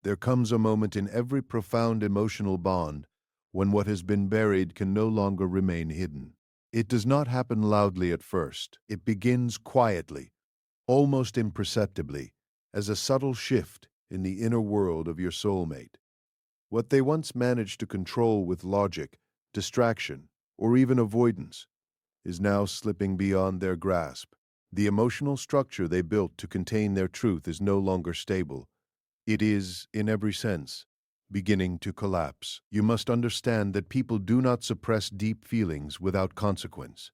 There comes a moment in every profound emotional bond when what has been buried can no longer remain hidden. It does not happen loudly at first. It begins quietly, almost imperceptibly, as a subtle shift in the inner world of your soulmate. What they once managed to control with logic, distraction, or even avoidance is now slipping beyond their grasp. The emotional structure they built to contain their truth is no longer stable. It is, in every sense, beginning to collapse. You must understand that people do not suppress deep feelings without consequence.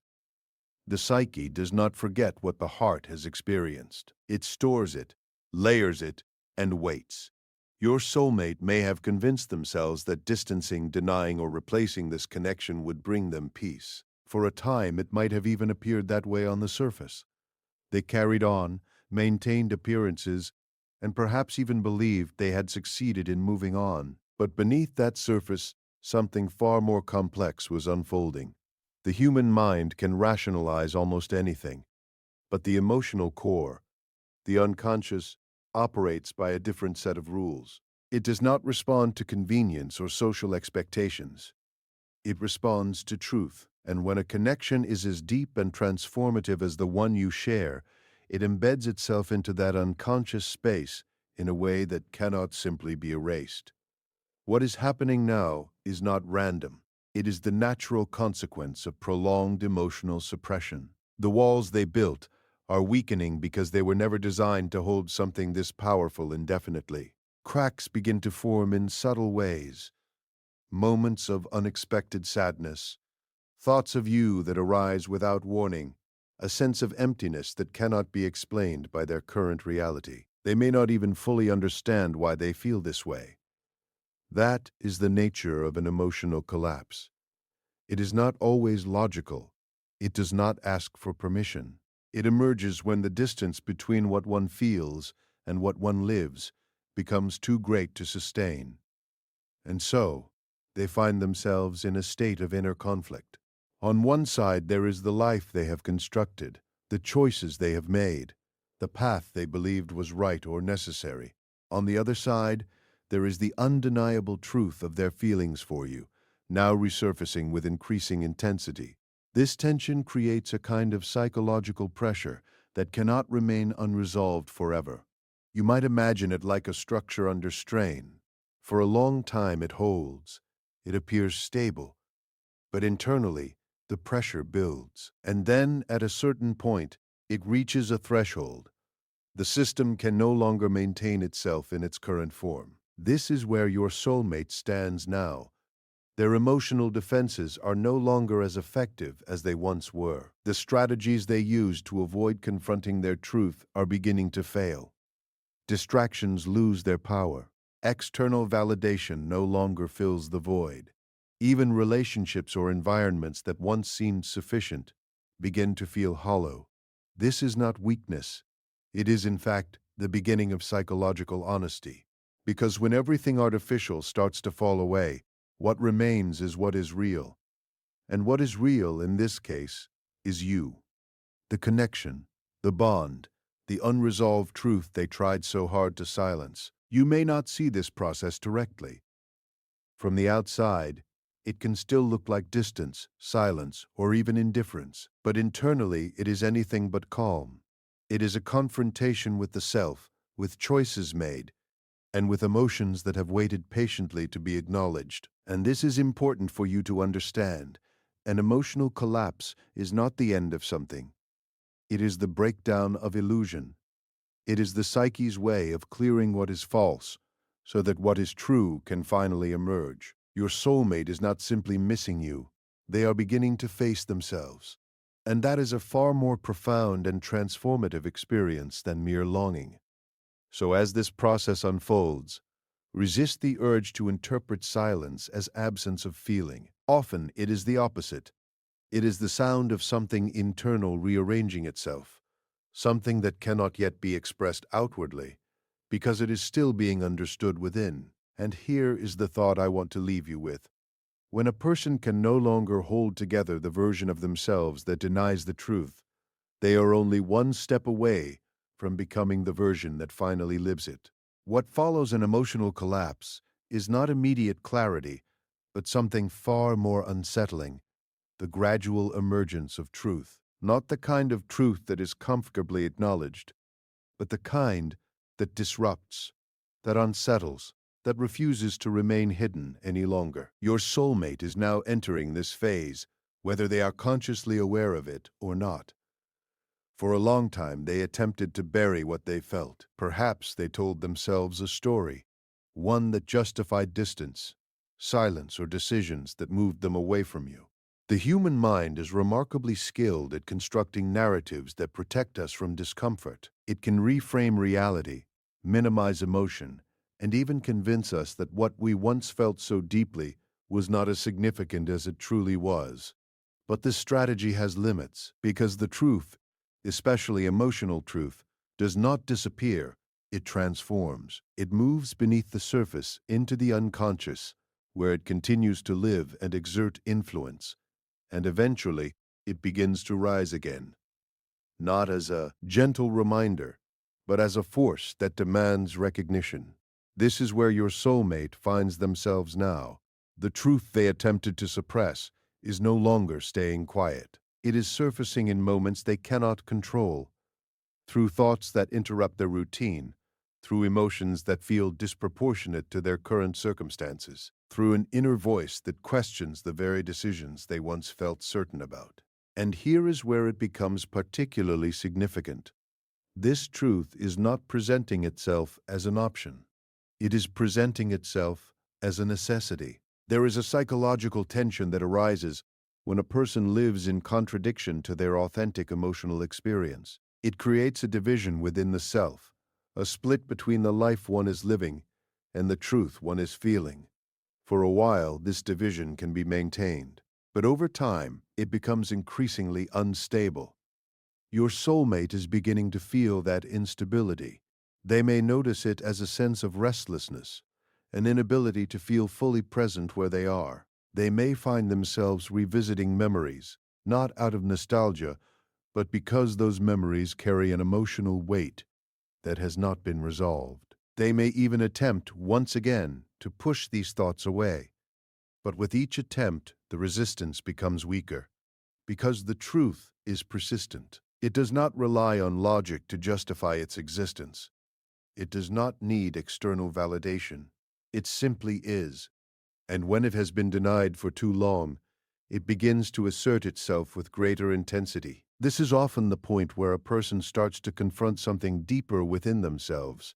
The psyche does not forget what the heart has experienced. It stores it, layers it, and waits. Your soulmate may have convinced themselves that distancing, denying, or replacing this connection would bring them peace. For a time, it might have even appeared that way on the surface. They carried on, maintained appearances, and perhaps even believed they had succeeded in moving on. But beneath that surface, something far more complex was unfolding. The human mind can rationalize almost anything, but the emotional core, the unconscious, operates by a different set of rules. It does not respond to convenience or social expectations. It responds to truth, and when a connection is as deep and transformative as the one you share, it embeds itself into that unconscious space in a way that cannot simply be erased. What is happening now is not random. It is the natural consequence of prolonged emotional suppression. The walls they built are weakening because they were never designed to hold something this powerful indefinitely. Cracks begin to form in subtle ways, moments of unexpected sadness, thoughts of you that arise without warning, a sense of emptiness that cannot be explained by their current reality. They may not even fully understand why they feel this way. That is the nature of an emotional collapse. It is not always logical. It does not ask for permission. It emerges when the distance between what one feels and what one lives becomes too great to sustain. And so, they find themselves in a state of inner conflict. On one side, there is the life they have constructed, the choices they have made, the path they believed was right or necessary. On the other side, there is the undeniable truth of their feelings for you, now resurfacing with increasing intensity. This tension creates a kind of psychological pressure that cannot remain unresolved forever. You might imagine it like a structure under strain. For a long time it holds. It appears stable. But internally, the pressure builds. And then, at a certain point, it reaches a threshold. The system can no longer maintain itself in its current form. This is where your soulmate stands now. Their emotional defenses are no longer as effective as they once were. The strategies they used to avoid confronting their truth are beginning to fail. Distractions lose their power. External validation no longer fills the void. Even relationships or environments that once seemed sufficient begin to feel hollow. This is not weakness. It is, in fact, the beginning of psychological honesty. Because when everything artificial starts to fall away, what remains is what is real. And what is real, in this case, is you. The connection, the bond, the unresolved truth they tried so hard to silence. You may not see this process directly. From the outside, it can still look like distance, silence, or even indifference. But internally, it is anything but calm. It is a confrontation with the self, with choices made, and with emotions that have waited patiently to be acknowledged. And this is important for you to understand. An emotional collapse is not the end of something. It is the breakdown of illusion. It is the psyche's way of clearing what is false, so that what is true can finally emerge. Your soulmate is not simply missing you. They are beginning to face themselves. And that is a far more profound and transformative experience than mere longing. So as this process unfolds, resist the urge to interpret silence as absence of feeling. Often it is the opposite. It is the sound of something internal rearranging itself, something that cannot yet be expressed outwardly, because it is still being understood within. And here is the thought I want to leave you with. When a person can no longer hold together the version of themselves that denies the truth, they are only one step away from becoming the version that finally lives it. What follows an emotional collapse is not immediate clarity, but something far more unsettling: the gradual emergence of truth. Not the kind of truth that is comfortably acknowledged, but the kind that disrupts, that unsettles, that refuses to remain hidden any longer. Your soulmate is now entering this phase, whether they are consciously aware of it or not. For a long time, they attempted to bury what they felt. Perhaps they told themselves a story, one that justified distance, silence, or decisions that moved them away from you. The human mind is remarkably skilled at constructing narratives that protect us from discomfort. It can reframe reality, minimize emotion, and even convince us that what we once felt so deeply was not as significant as it truly was. But this strategy has limits, because the truth, especially emotional truth, does not disappear, it transforms. It moves beneath the surface into the unconscious, where it continues to live and exert influence, and eventually it begins to rise again, not as a gentle reminder, but as a force that demands recognition. This is where your soulmate finds themselves now. The truth they attempted to suppress is no longer staying quiet. It is surfacing in moments they cannot control, through thoughts that interrupt their routine, through emotions that feel disproportionate to their current circumstances, through an inner voice that questions the very decisions they once felt certain about. And here is where it becomes particularly significant. This truth is not presenting itself as an option. It is presenting itself as a necessity. There is a psychological tension that arises when a person lives in contradiction to their authentic emotional experience. It creates a division within the self, a split between the life one is living and the truth one is feeling. For a while, this division can be maintained, but over time, it becomes increasingly unstable. Your soulmate is beginning to feel that instability. They may notice it as a sense of restlessness, an inability to feel fully present where they are. They may find themselves revisiting memories, not out of nostalgia, but because those memories carry an emotional weight that has not been resolved. They may even attempt once again to push these thoughts away, but with each attempt, the resistance becomes weaker, because the truth is persistent. It does not rely on logic to justify its existence. It does not need external validation. It simply is. And when it has been denied for too long, it begins to assert itself with greater intensity. This is often the point where a person starts to confront something deeper within themselves,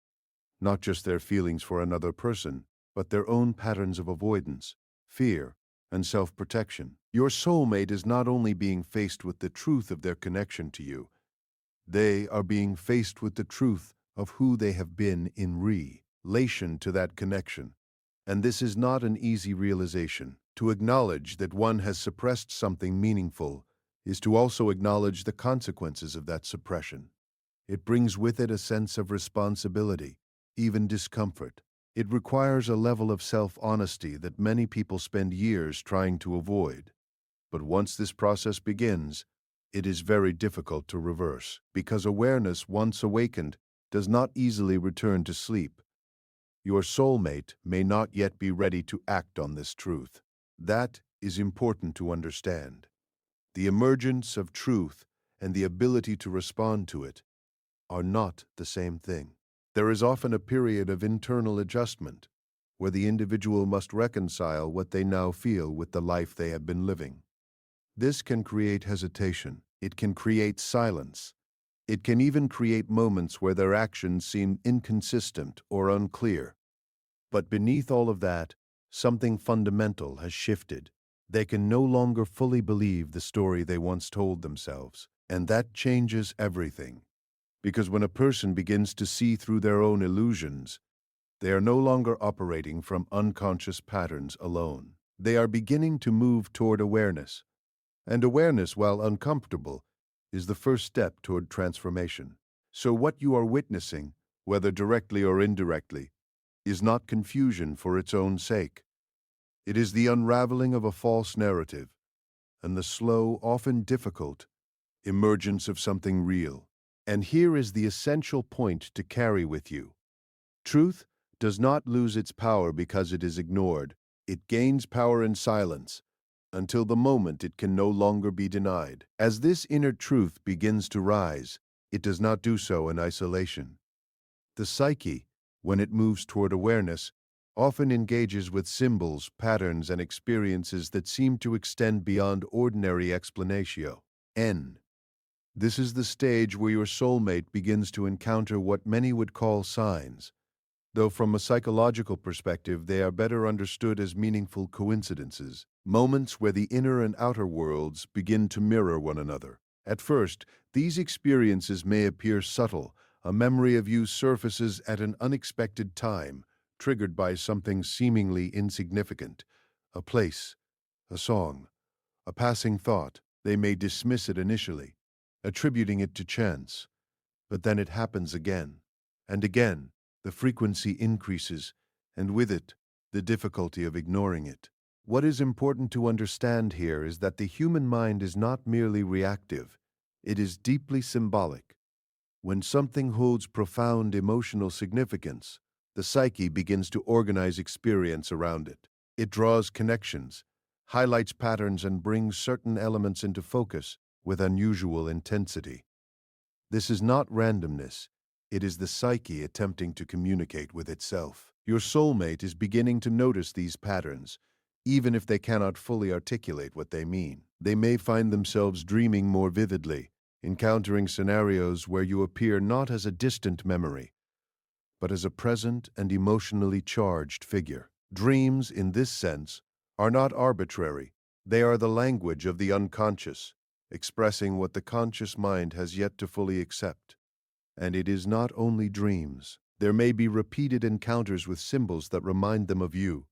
not just their feelings for another person, but their own patterns of avoidance, fear, and self-protection. Your soulmate is not only being faced with the truth of their connection to you, they are being faced with the truth of who they have been in relation to that connection. And this is not an easy realization. To acknowledge that one has suppressed something meaningful is to also acknowledge the consequences of that suppression. It brings with it a sense of responsibility, even discomfort. It requires a level of self-honesty that many people spend years trying to avoid. But once this process begins, it is very difficult to reverse, because awareness, once awakened, does not easily return to sleep. Your soulmate may not yet be ready to act on this truth. That is important to understand. The emergence of truth and the ability to respond to it are not the same thing. There is often a period of internal adjustment, where the individual must reconcile what they now feel with the life they have been living. This can create hesitation. It can create silence. It can even create moments where their actions seem inconsistent or unclear. But beneath all of that, something fundamental has shifted. They can no longer fully believe the story they once told themselves, and that changes everything. Because when a person begins to see through their own illusions, they are no longer operating from unconscious patterns alone. They are beginning to move toward awareness. And awareness, while uncomfortable, is the first step toward transformation. So what you are witnessing, whether directly or indirectly, is not confusion for its own sake. It is the unraveling of a false narrative and the slow, often difficult, emergence of something real. And here is the essential point to carry with you. Truth does not lose its power because it is ignored. It gains power in silence, until the moment it can no longer be denied. As this inner truth begins to rise, it does not do so in isolation. The psyche, when it moves toward awareness, often engages with symbols, patterns, and experiences that seem to extend beyond ordinary explanatio. N. This is the stage where your soulmate begins to encounter what many would call signs, though from a psychological perspective they are better understood as meaningful coincidences, moments where the inner and outer worlds begin to mirror one another. At first, these experiences may appear subtle. A memory of you surfaces at an unexpected time, triggered by something seemingly insignificant, a place, a song, a passing thought. They may dismiss it initially, attributing it to chance, but then it happens again and again. The frequency increases, and with it, the difficulty of ignoring it. What is important to understand here is that the human mind is not merely reactive, it is deeply symbolic. When something holds profound emotional significance, the psyche begins to organize experience around it. It draws connections, highlights patterns, and brings certain elements into focus with unusual intensity. This is not randomness. It is the psyche attempting to communicate with itself. Your soulmate is beginning to notice these patterns, even if they cannot fully articulate what they mean. They may find themselves dreaming more vividly, encountering scenarios where you appear not as a distant memory, but as a present and emotionally charged figure. Dreams, in this sense, are not arbitrary. They are the language of the unconscious, expressing what the conscious mind has yet to fully accept. And it is not only dreams. There may be repeated encounters with symbols that remind them of you,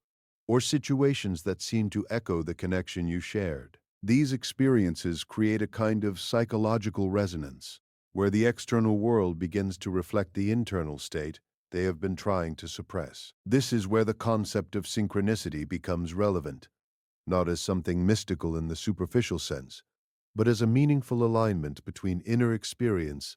or situations that seem to echo the connection you shared. These experiences create a kind of psychological resonance, where the external world begins to reflect the internal state they have been trying to suppress. This is where the concept of synchronicity becomes relevant, not as something mystical in the superficial sense, but as a meaningful alignment between inner experience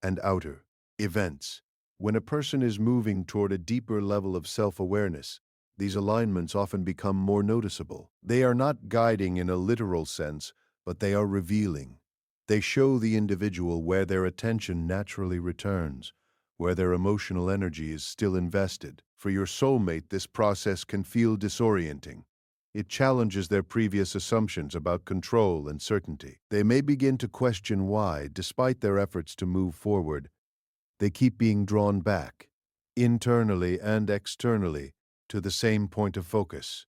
and outer events. When a person is moving toward a deeper level of self-awareness, these alignments often become more noticeable. They are not guiding in a literal sense, but they are revealing. They show the individual where their attention naturally returns, where their emotional energy is still invested. For your soulmate, this process can feel disorienting. It challenges their previous assumptions about control and certainty. They may begin to question why, despite their efforts to move forward, they keep being drawn back, internally and externally, to the same point of focus.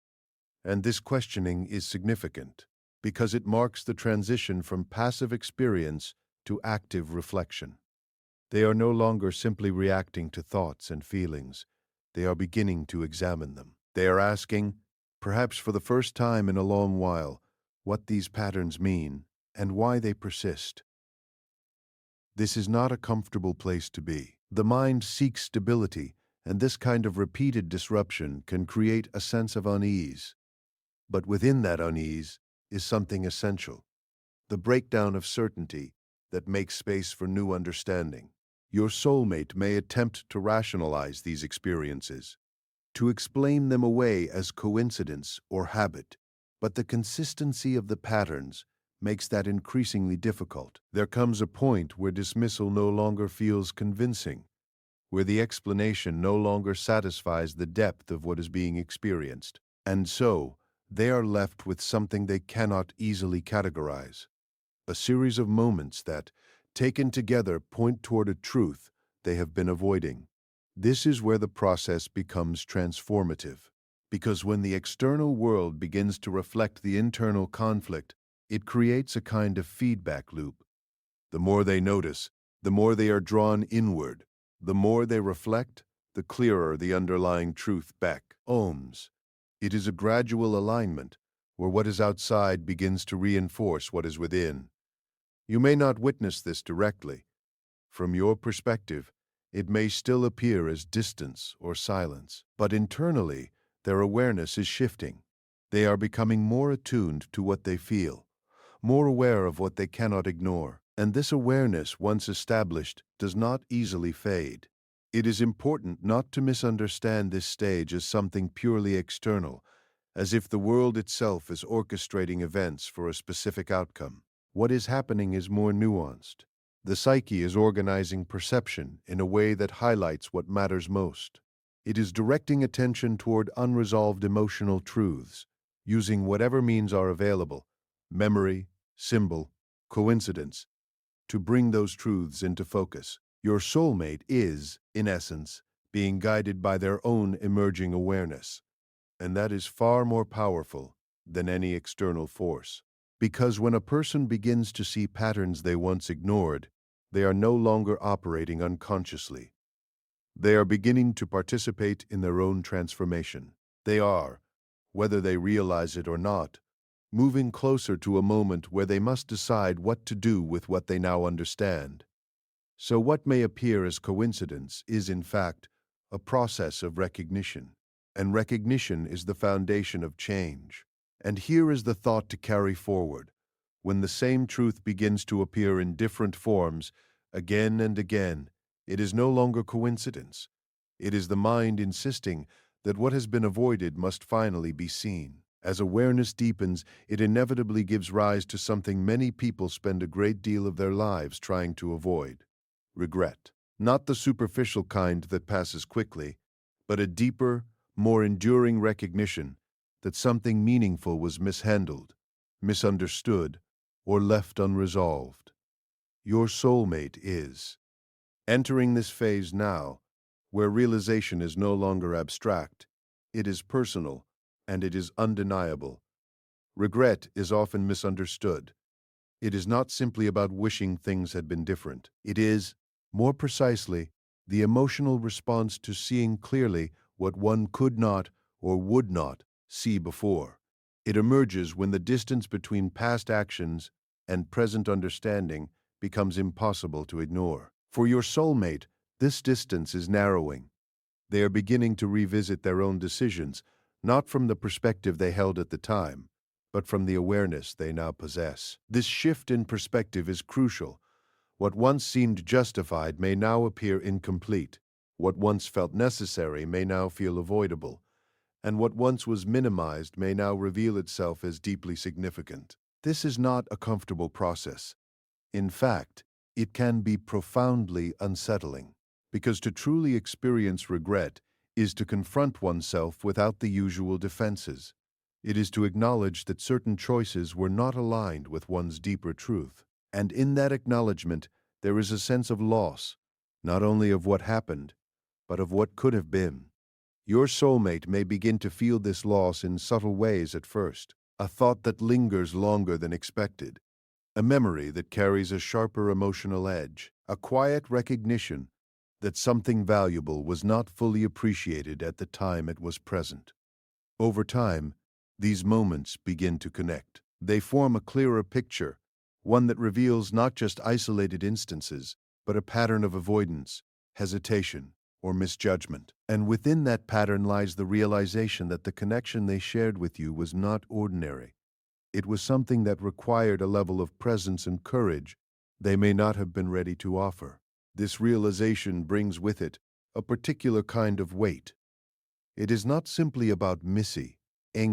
And this questioning is significant because it marks the transition from passive experience to active reflection. They are no longer simply reacting to thoughts and feelings. They are beginning to examine them. They are asking, perhaps for the first time in a long while, what these patterns mean and why they persist. This is not a comfortable place to be. The mind seeks stability, and this kind of repeated disruption can create a sense of unease. But within that unease is something essential, the breakdown of certainty that makes space for new understanding. Your soulmate may attempt to rationalize these experiences, to explain them away as coincidence or habit, but the consistency of the patterns makes that increasingly difficult. There comes a point where dismissal no longer feels convincing, where the explanation no longer satisfies the depth of what is being experienced, and so they are left with something they cannot easily categorize, a series of moments that, taken together, point toward a truth they have been avoiding. This is where the process becomes transformative, because when the external world begins to reflect the internal conflict, it creates a kind of feedback loop. The more they notice, the more they are drawn inward. The more they reflect, the clearer the underlying truth back. Ohms. It is a gradual alignment, where what is outside begins to reinforce what is within. You may not witness this directly. From your perspective, it may still appear as distance or silence, but internally, their awareness is shifting. They are becoming more attuned to what they feel, more aware of what they cannot ignore. And this awareness, once established, does not easily fade. It is important not to misunderstand this stage as something purely external, as if the world itself is orchestrating events for a specific outcome. What is happening is more nuanced. The psyche is organizing perception in a way that highlights what matters most. It is directing attention toward unresolved emotional truths, using whatever means are available, memory, symbol, coincidence, to bring those truths into focus. Your soulmate is, in essence, being guided by their own emerging awareness, and that is far more powerful than any external force. Because when a person begins to see patterns they once ignored, they are no longer operating unconsciously. They are beginning to participate in their own transformation. They are, whether they realize it or not, moving closer to a moment where they must decide what to do with what they now understand. So what may appear as coincidence is, in fact, a process of recognition. And recognition is the foundation of change. And here is the thought to carry forward. When the same truth begins to appear in different forms, again and again, it is no longer coincidence. It is the mind insisting that what has been avoided must finally be seen. As awareness deepens, it inevitably gives rise to something many people spend a great deal of their lives trying to avoid: regret. Not the superficial kind that passes quickly, but a deeper, more enduring recognition that something meaningful was mishandled, misunderstood, or left unresolved. Your soulmate is entering this phase now, where realization is no longer abstract. It is personal, and it is undeniable. Regret is often misunderstood. It is not simply about wishing things had been different. It is, more precisely, the emotional response to seeing clearly what one could not or would not see before. It emerges when the distance between past actions and present understanding becomes impossible to ignore. For your soulmate, this distance is narrowing. They are beginning to revisit their own decisions, not from the perspective they held at the time, but from the awareness they now possess. This shift in perspective is crucial. What once seemed justified may now appear incomplete. What once felt necessary may now feel avoidable. And what once was minimized may now reveal itself as deeply significant. This is not a comfortable process. In fact, it can be profoundly unsettling, because to truly experience regret is to confront oneself without the usual defenses. It is to acknowledge that certain choices were not aligned with one's deeper truth. And in that acknowledgement, there is a sense of loss, not only of what happened, but of what could have been. Your soulmate may begin to feel this loss in subtle ways at first, a thought that lingers longer than expected, a memory that carries a sharper emotional edge, a quiet recognition that something valuable was not fully appreciated at the time it was present. Over time, these moments begin to connect. They form a clearer picture, one that reveals not just isolated instances, but a pattern of avoidance, hesitation, or misjudgment. And within that pattern lies the realization that the connection they shared with you was not ordinary. It was something that required a level of presence and courage they may not have been ready to offer. This realization brings with it a particular kind of weight. It is not simply about missing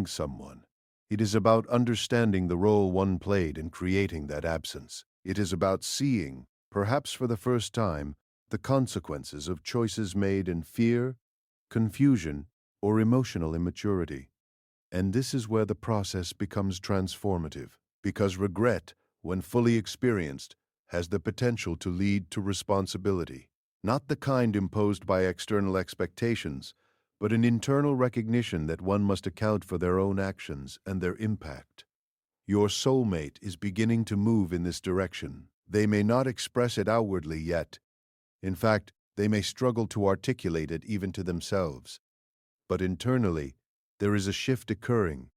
someone. It is about understanding the role one played in creating that absence. It is about seeing, perhaps for the first time, the consequences of choices made in fear, confusion, or emotional immaturity. And this is where the process becomes transformative, because regret, when fully experienced, has the potential to lead to responsibility. Not the kind imposed by external expectations, but an internal recognition that one must account for their own actions and their impact. Your soulmate is beginning to move in this direction. They may not express it outwardly yet. In fact, they may struggle to articulate it even to themselves. But internally, there is a shift occurring,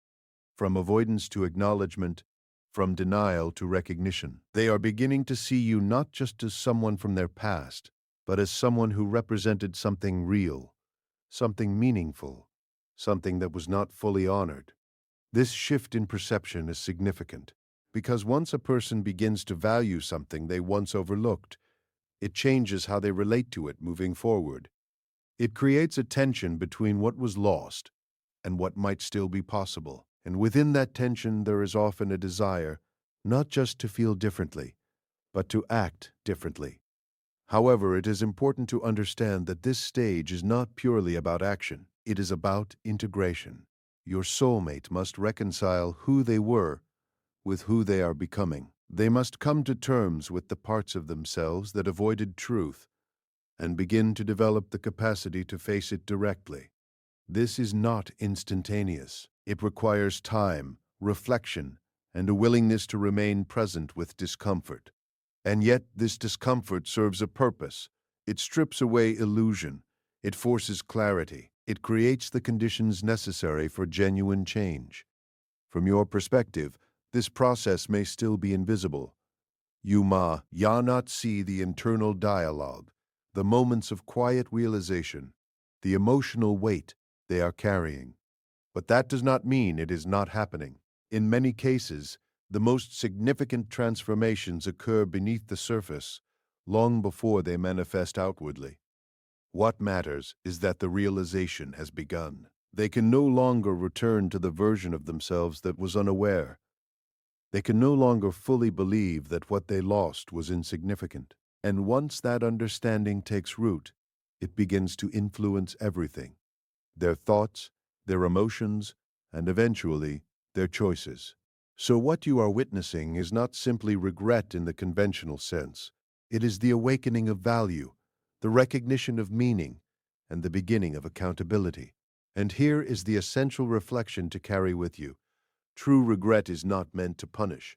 from avoidance to acknowledgement, from denial to recognition. They are beginning to see you not just as someone from their past, but as someone who represented something real, something meaningful, something that was not fully honored. This shift in perception is significant, because once a person begins to value something they once overlooked, it changes how they relate to it moving forward. It creates a tension between what was lost and what might still be possible. And within that tension, there is often a desire not just to feel differently, but to act differently. However, it is important to understand that this stage is not purely about action. It is about integration. Your soulmate must reconcile who they were with who they are becoming. They must come to terms with the parts of themselves that avoided truth and begin to develop the capacity to face it directly. This is not instantaneous. It requires time, reflection, and a willingness to remain present with discomfort. And yet, this discomfort serves a purpose. It strips away illusion. It forces clarity. It creates the conditions necessary for genuine change. From your perspective, this process may still be invisible. You may not see the internal dialogue, the moments of quiet realization, the emotional weight they are carrying. But that does not mean it is not happening. In many cases, the most significant transformations occur beneath the surface, long before they manifest outwardly. What matters is that the realization has begun. They can no longer return to the version of themselves that was unaware. They can no longer fully believe that what they lost was insignificant. And once that understanding takes root, it begins to influence everything: their thoughts, their emotions, and eventually, their choices. So what you are witnessing is not simply regret in the conventional sense. It is the awakening of value, the recognition of meaning, and the beginning of accountability. And here is the essential reflection to carry with you. True regret is not meant to punish.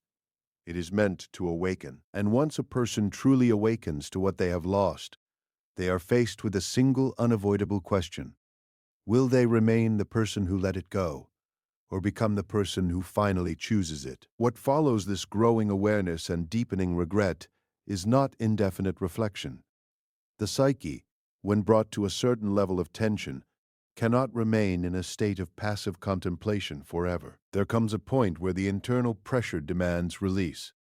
It is meant to awaken. And once a person truly awakens to what they have lost, they are faced with a single unavoidable question. Will they remain the person who let it go, or become the person who finally chooses it? What follows this growing awareness and deepening regret is not indefinite reflection. The psyche, when brought to a certain level of tension, cannot remain in a state of passive contemplation forever. There comes a point where the internal pressure demands release,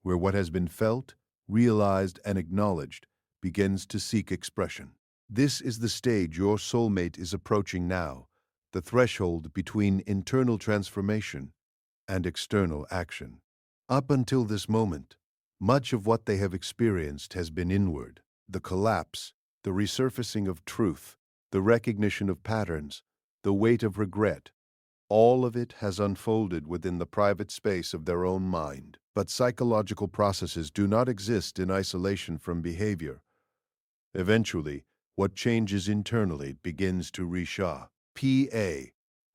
where what has been felt, realized, and acknowledged begins to seek expression. This is the stage your soulmate is approaching now, the threshold between internal transformation and external action. Up until this moment, much of what they have experienced has been inward. The collapse, the resurfacing of truth, the recognition of patterns, the weight of regret, all of it has unfolded within the private space of their own mind. But psychological processes do not exist in isolation from behavior. Eventually, what changes internally begins to reshape.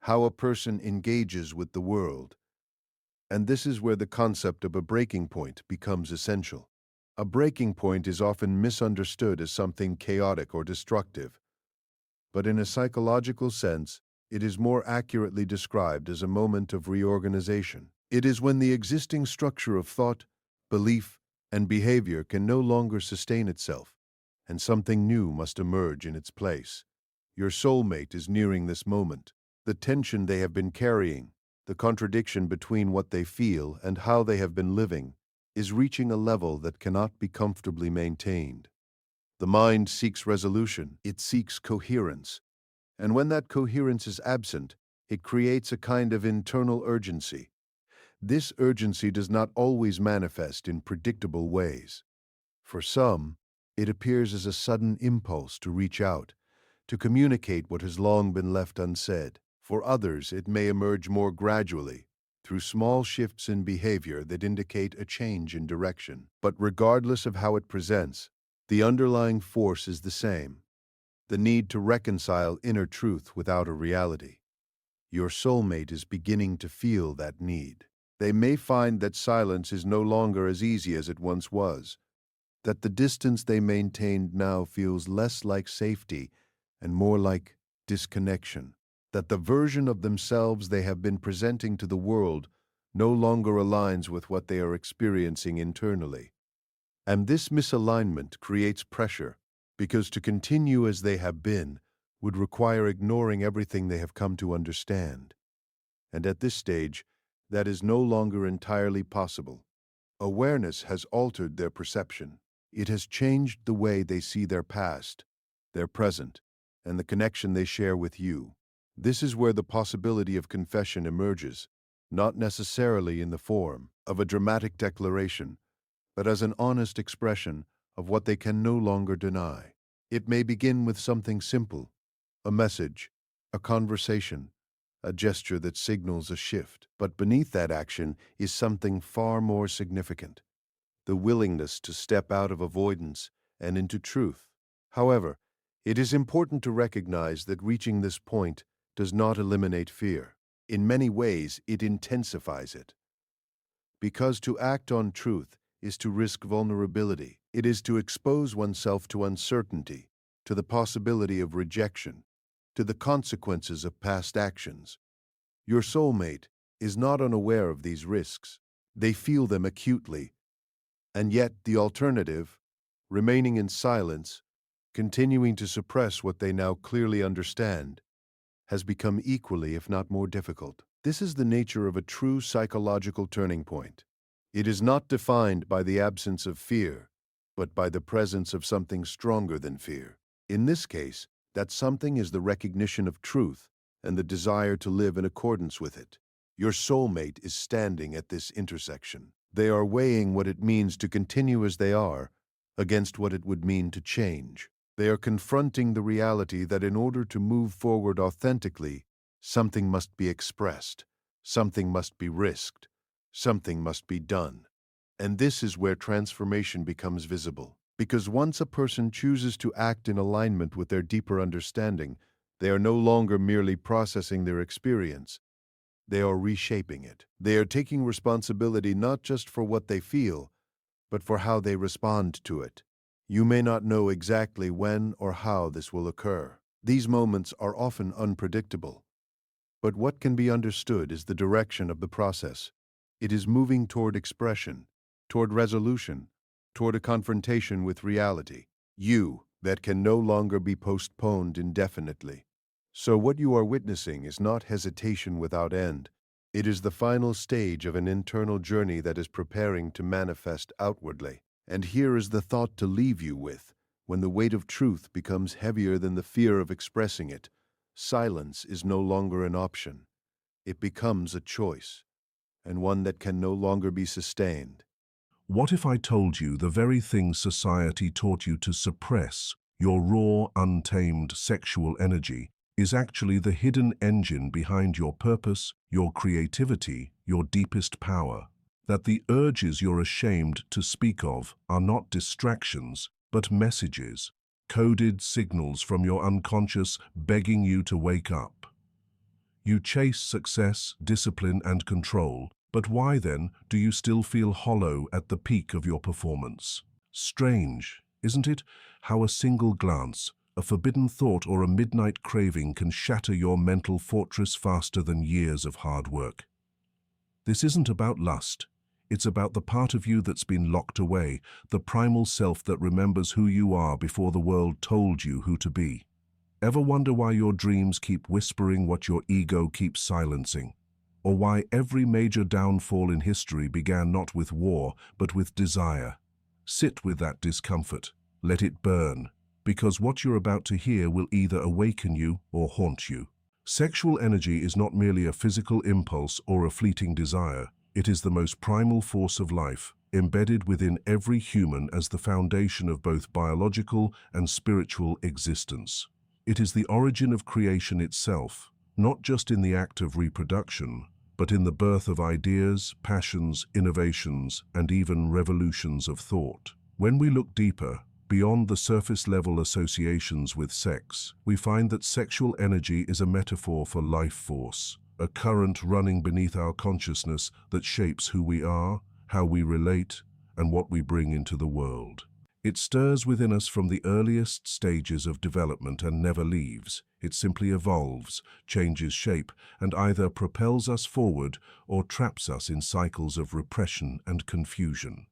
How a person engages with the world. And this is where the concept of a breaking point becomes essential. A breaking point is often misunderstood as something chaotic or destructive, but in a psychological sense, it is more accurately described as a moment of reorganization. It is when the existing structure of thought, belief, and behavior can no longer sustain itself, and something new must emerge in its place. Your soulmate is nearing this moment. The tension they have been carrying, the contradiction between what they feel and how they have been living, is reaching a level that cannot be comfortably maintained. The mind seeks resolution, it seeks coherence, and when that coherence is absent, it creates a kind of internal urgency. This urgency does not always manifest in predictable ways. For some, it appears as a sudden impulse to reach out, to communicate what has long been left unsaid. For others, it may emerge more gradually, through small shifts in behavior that indicate a change in direction. But regardless of how it presents, the underlying force is the same: the need to reconcile inner truth with outer reality. Your soulmate is beginning to feel that need. They may find that silence is no longer as easy as it once was, that the distance they maintained now feels less like safety and more like disconnection, that the version of themselves they have been presenting to the world no longer aligns with what they are experiencing internally. And this misalignment creates pressure, because to continue as they have been would require ignoring everything they have come to understand. And at this stage, that is no longer entirely possible. Awareness has altered their perception. It has changed the way they see their past, their present, and the connection they share with you. This is where the possibility of confession emerges, not necessarily in the form of a dramatic declaration, but as an honest expression of what they can no longer deny. It may begin with something simple, a message, a conversation, a gesture that signals a shift. But beneath that action is something far more significant: the willingness to step out of avoidance and into truth. However, it is important to recognize that reaching this point does not eliminate fear. In many ways, it intensifies it. Because to act on truth is to risk vulnerability. It is to expose oneself to uncertainty, to the possibility of rejection, to the consequences of past actions. Your soulmate is not unaware of these risks. They feel them acutely. And yet the alternative, remaining in silence, continuing to suppress what they now clearly understand, has become equally, if not more difficult. This is the nature of a true psychological turning point. It is not defined by the absence of fear, but by the presence of something stronger than fear. In this case, that something is the recognition of truth and the desire to live in accordance with it. Your soulmate is standing at this intersection. They are weighing what it means to continue as they are against what it would mean to change. They are confronting the reality that in order to move forward authentically, something must be expressed, something must be risked, something must be done. And this is where transformation becomes visible. Because once a person chooses to act in alignment with their deeper understanding, they are no longer merely processing their experience. They are reshaping it. They are taking responsibility not just for what they feel, but for how they respond to it. You may not know exactly when or how this will occur. These moments are often unpredictable. But what can be understood is the direction of the process. It is moving toward expression, toward resolution, toward a confrontation with reality. You that can no longer be postponed indefinitely. So what you are witnessing is not hesitation without end. It is the final stage of an internal journey that is preparing to manifest outwardly. And here is the thought to leave you with: when the weight of truth becomes heavier than the fear of expressing it, silence is no longer an option. It becomes a choice, and one that can no longer be sustained. What if I told you the very thing society taught you to suppress, your raw, untamed sexual energy, is actually the hidden engine behind your purpose, your creativity, your deepest power? That the urges you're ashamed to speak of are not distractions, but messages, coded signals from your unconscious begging you to wake up. You chase success, discipline, and control, but why then do you still feel hollow at the peak of your performance? Strange, isn't it, how a single glance, a forbidden thought, or a midnight craving can shatter your mental fortress faster than years of hard work? This isn't about lust. It's about the part of you that's been locked away, the primal self that remembers who you are before the world told you who to be. Ever wonder why your dreams keep whispering what your ego keeps silencing? Or why every major downfall in history began not with war, but with desire? Sit with that discomfort. Let it burn, because what you're about to hear will either awaken you or haunt you. Sexual energy is not merely a physical impulse or a fleeting desire. It is the most primal force of life, embedded within every human as the foundation of both biological and spiritual existence. It is the origin of creation itself, not just in the act of reproduction, but in the birth of ideas, passions, innovations, and even revolutions of thought. When we look deeper, beyond the surface-level associations with sex, we find that sexual energy is a metaphor for life force, a current running beneath our consciousness that shapes who we are, how we relate, and what we bring into the world. It stirs within us from the earliest stages of development and never leaves. It simply evolves, changes shape, and either propels us forward or traps us in cycles of repression and confusion.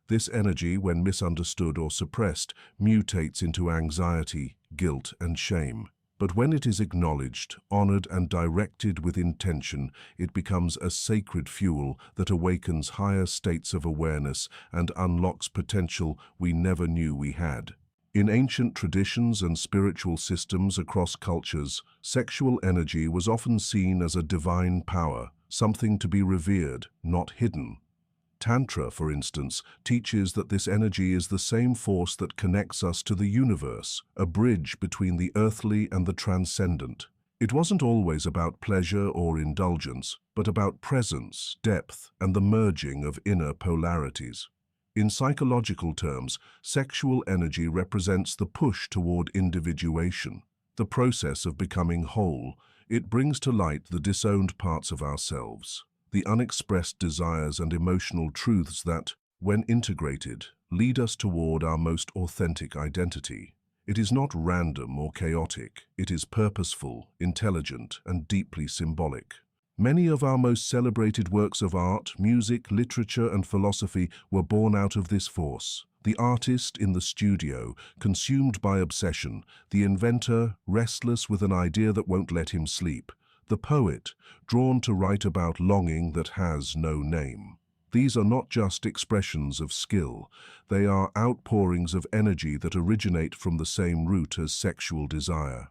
This energy, when misunderstood or suppressed, mutates into anxiety, guilt, and shame. But when it is acknowledged, honored, and directed with intention, it becomes a sacred fuel that awakens higher states of awareness and unlocks potential we never knew we had. In ancient traditions and spiritual systems across cultures, sexual energy was often seen as a divine power, something to be revered, not hidden. Tantra, for instance, teaches that this energy is the same force that connects us to the universe, a bridge between the earthly and the transcendent. It wasn't always about pleasure or indulgence, but about presence, depth, and the merging of inner polarities. In psychological terms, sexual energy represents the push toward individuation, the process of becoming whole. It brings to light the disowned parts of ourselves, the unexpressed desires and emotional truths that, when integrated, lead us toward our most authentic identity. It is not random or chaotic. It is purposeful, intelligent, and deeply symbolic. Many of our most celebrated works of art, music, literature, and philosophy were born out of this force. The artist in the studio, consumed by obsession; the inventor, restless with an idea that won't let him sleep; the poet, drawn to write about longing that has no name. These are not just expressions of skill. They are outpourings of energy that originate from the same root as sexual desire.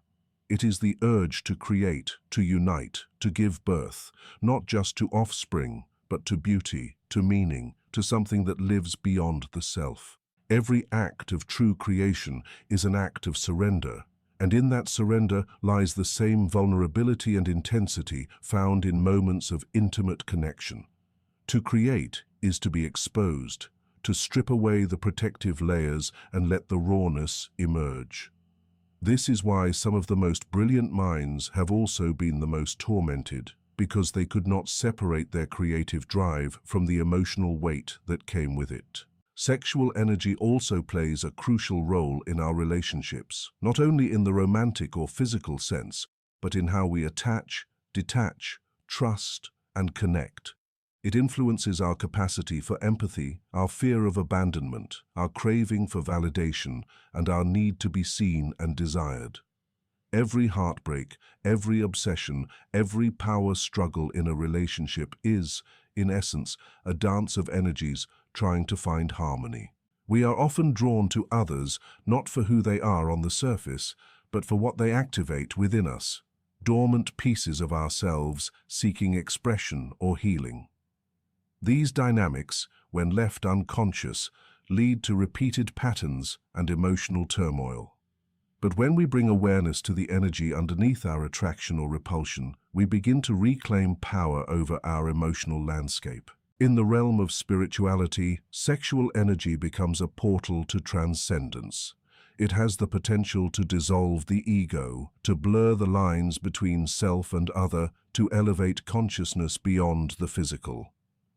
It is the urge to create, to unite, to give birth, not just to offspring, but to beauty, to meaning, to something that lives beyond the self. Every act of true creation is an act of surrender, and in that surrender lies the same vulnerability and intensity found in moments of intimate connection. To create is to be exposed, to strip away the protective layers and let the rawness emerge. This is why some of the most brilliant minds have also been the most tormented, because they could not separate their creative drive from the emotional weight that came with it. Sexual energy also plays a crucial role in our relationships, not only in the romantic or physical sense, but in how we attach, detach, trust, and connect. It influences our capacity for empathy, our fear of abandonment, our craving for validation, and our need to be seen and desired. Every heartbreak, every obsession, every power struggle in a relationship is, in essence, a dance of energies trying to find harmony. We are often drawn to others not for who they are on the surface, but for what they activate within us, dormant pieces of ourselves seeking expression or healing. These dynamics, when left unconscious, lead to repeated patterns and emotional turmoil. But when we bring awareness to the energy underneath our attraction or repulsion, we begin to reclaim power over our emotional landscape. In the realm of spirituality, sexual energy becomes a portal to transcendence. It has the potential to dissolve the ego, to blur the lines between self and other, to elevate consciousness beyond the physical.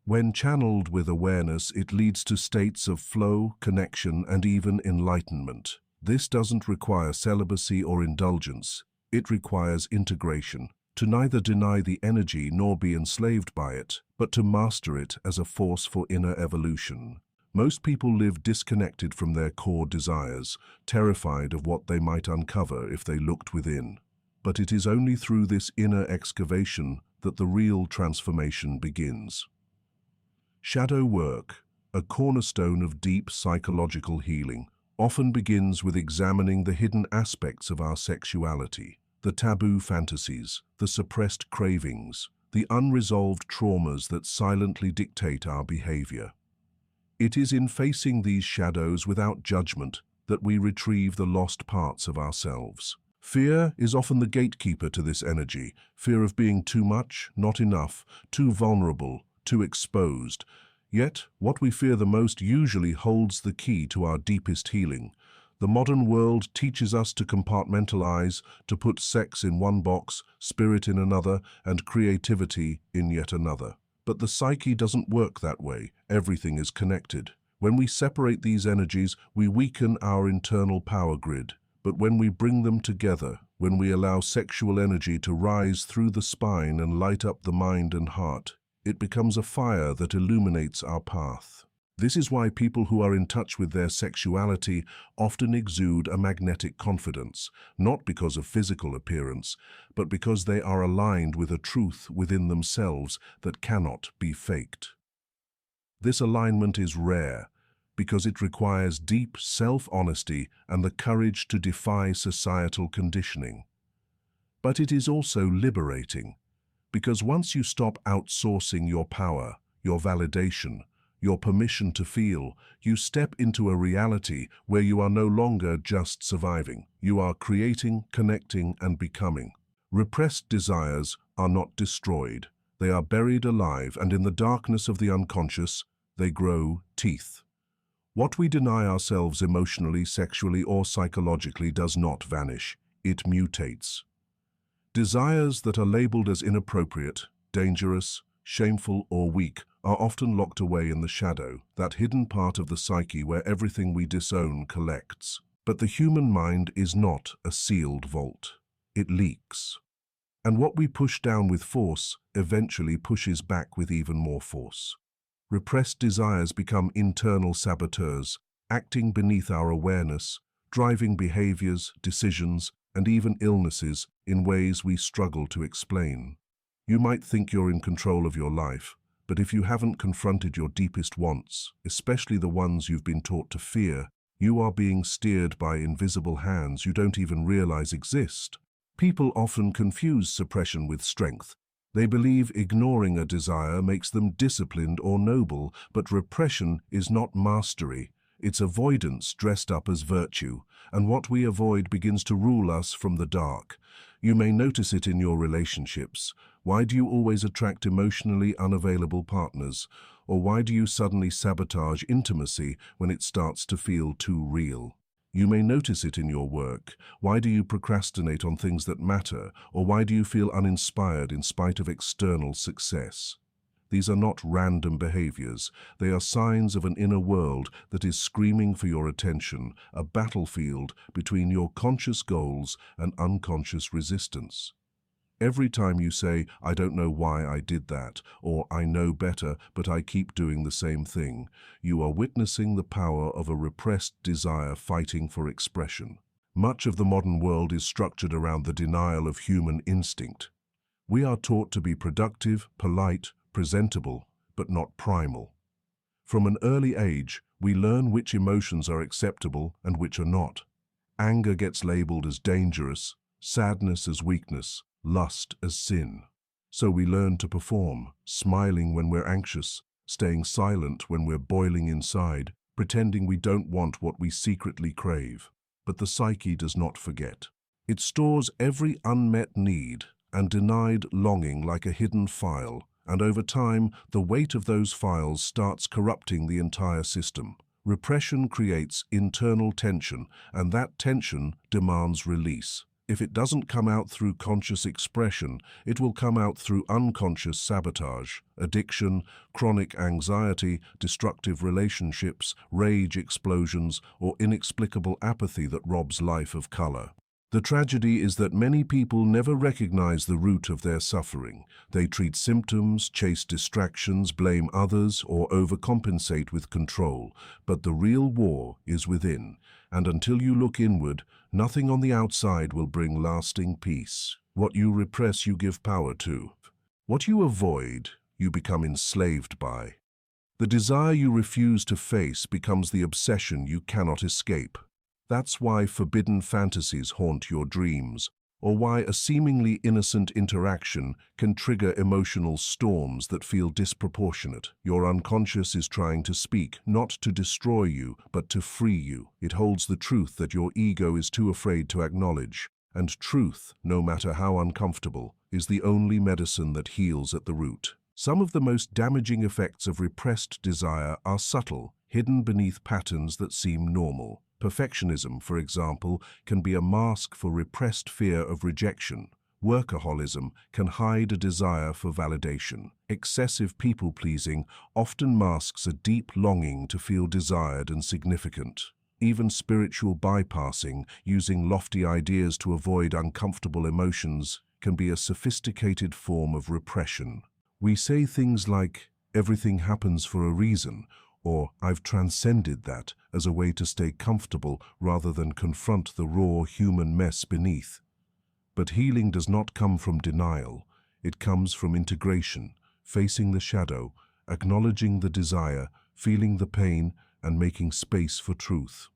When channeled with awareness, it leads to states of flow, connection, and even enlightenment. This doesn't require celibacy or indulgence. It requires integration, to neither deny the energy nor be enslaved by it, but to master it as a force for inner evolution. Most people live disconnected from their core desires, terrified of what they might uncover if they looked within. But it is only through this inner excavation that the real transformation begins. Shadow work, a cornerstone of deep psychological healing, often begins with examining the hidden aspects of our sexuality, the taboo fantasies, the suppressed cravings, the unresolved traumas that silently dictate our behavior. It is in facing these shadows without judgment that we retrieve the lost parts of ourselves. Fear is often the gatekeeper to this energy, fear of being too much, not enough, too vulnerable, too exposed. Yet, what we fear the most usually holds the key to our deepest healing. The modern world teaches us to compartmentalize, to put sex in one box, spirit in another, and creativity in yet another. But the psyche doesn't work that way. Everything is connected. When we separate these energies, we weaken our internal power grid. But when we bring them together, when we allow sexual energy to rise through the spine and light up the mind and heart, it becomes a fire that illuminates our path. This is why people who are in touch with their sexuality often exude a magnetic confidence, not because of physical appearance, but because they are aligned with a truth within themselves that cannot be faked. This alignment is rare. because it requires deep self-honesty and the courage to defy societal conditioning. But it is also liberating, because once you stop outsourcing your power, your validation, your permission to feel, you step into a reality where you are no longer just surviving. You are creating, connecting, and becoming. Repressed desires are not destroyed. They are buried alive, and in the darkness of the unconscious, they grow teeth. What we deny ourselves emotionally, sexually, or psychologically does not vanish. It mutates. Desires that are labeled as inappropriate, dangerous, shameful, or weak are often locked away in the shadow, that hidden part of the psyche where everything we disown collects. But the human mind is not a sealed vault. It leaks. And what we push down with force eventually pushes back with even more force. Repressed desires become internal saboteurs, acting beneath our awareness, driving behaviors, decisions, and even illnesses in ways we struggle to explain. You might think you're in control of your life, but if you haven't confronted your deepest wants, especially the ones you've been taught to fear, you are being steered by invisible hands you don't even realize exist. People often confuse suppression with strength. They believe ignoring a desire makes them disciplined or noble, but repression is not mastery. It's avoidance dressed up as virtue, and what we avoid begins to rule us from the dark. You may notice it in your relationships. Why do you always attract emotionally unavailable partners? Or why do you suddenly sabotage intimacy when it starts to feel too real? You may notice it in your work. Why do you procrastinate on things that matter? Or why do you feel uninspired in spite of external success? These are not random behaviors. They are signs of an inner world that is screaming for your attention, a battlefield between your conscious goals and unconscious resistance. Every time you say, "I don't know why I did that," or "I know better, but I keep doing the same thing," you are witnessing the power of a repressed desire fighting for expression. Much of the modern world is structured around the denial of human instinct. We are taught to be productive, polite, presentable, but not primal. From an early age, we learn which emotions are acceptable and which are not. Anger gets labeled as dangerous, sadness as weakness, lust as sin. So we learn to perform, smiling when we're anxious, staying silent when we're boiling inside, pretending we don't want what we secretly crave. But the psyche does not forget. It stores every unmet need and denied longing like a hidden file, and over time, the weight of those files starts corrupting the entire system. Repression creates internal tension, and that tension demands release. If it doesn't come out through conscious expression, it will come out through unconscious sabotage, addiction, chronic anxiety, destructive relationships, rage explosions, or inexplicable apathy that robs life of color. The tragedy is that many people never recognize the root of their suffering. They treat symptoms, chase distractions, blame others, or overcompensate with control. But the real war is within, and until you look inward, nothing on the outside will bring lasting peace. What you repress, you give power to. What you avoid, you become enslaved by. The desire you refuse to face becomes the obsession you cannot escape. That's why forbidden fantasies haunt your dreams, or why a seemingly innocent interaction can trigger emotional storms that feel disproportionate. Your unconscious is trying to speak, not to destroy you, but to free you. It holds the truth that your ego is too afraid to acknowledge, and truth, no matter how uncomfortable, is the only medicine that heals at the root. Some of the most damaging effects of repressed desire are subtle, hidden beneath patterns that seem normal. Perfectionism, for example, can be a mask for repressed fear of rejection. Workaholism can hide a desire for validation. Excessive people-pleasing often masks a deep longing to feel desired and significant. Even spiritual bypassing, using lofty ideas to avoid uncomfortable emotions, can be a sophisticated form of repression. We say things like, "Everything happens for a reason," or "I've transcended that," as a way to stay comfortable rather than confront the raw human mess beneath. But healing does not come from denial. It comes from integration, facing the shadow, acknowledging the desire, feeling the pain, and making space for truth.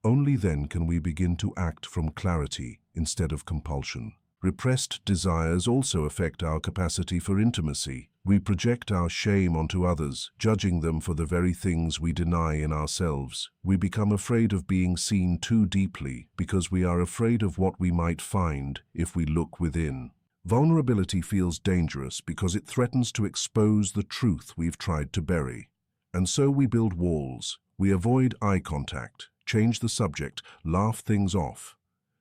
Only then can we begin to act from clarity instead of compulsion. Repressed desires also affect our capacity for intimacy. We project our shame onto others, judging them for the very things we deny in ourselves. We become afraid of being seen too deeply because we are afraid of what we might find if we look within. Vulnerability feels dangerous because it threatens to expose the truth we've tried to bury. And so we build walls. We avoid eye contact, change the subject, laugh things off.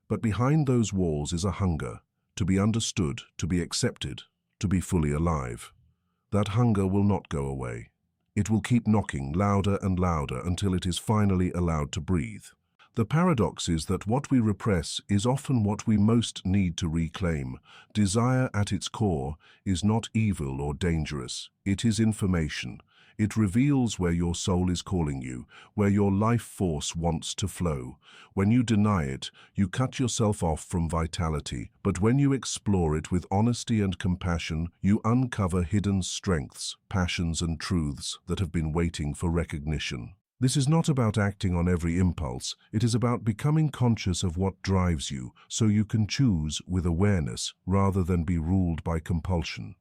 But behind those walls is a hunger, to be understood, to be accepted, to be fully alive. That hunger will not go away. It will keep knocking louder and louder until it is finally allowed to breathe. The paradox is that what we repress is often what we most need to reclaim. Desire at its core is not evil or dangerous. It is information. It reveals where your soul is calling you, where your life force wants to flow. When you deny it, you cut yourself off from vitality. But when you explore it with honesty and compassion, you uncover hidden strengths, passions, and truths that have been waiting for recognition. This is not about acting on every impulse. It is about becoming conscious of what drives you, so you can choose with awareness rather than be ruled by compulsion.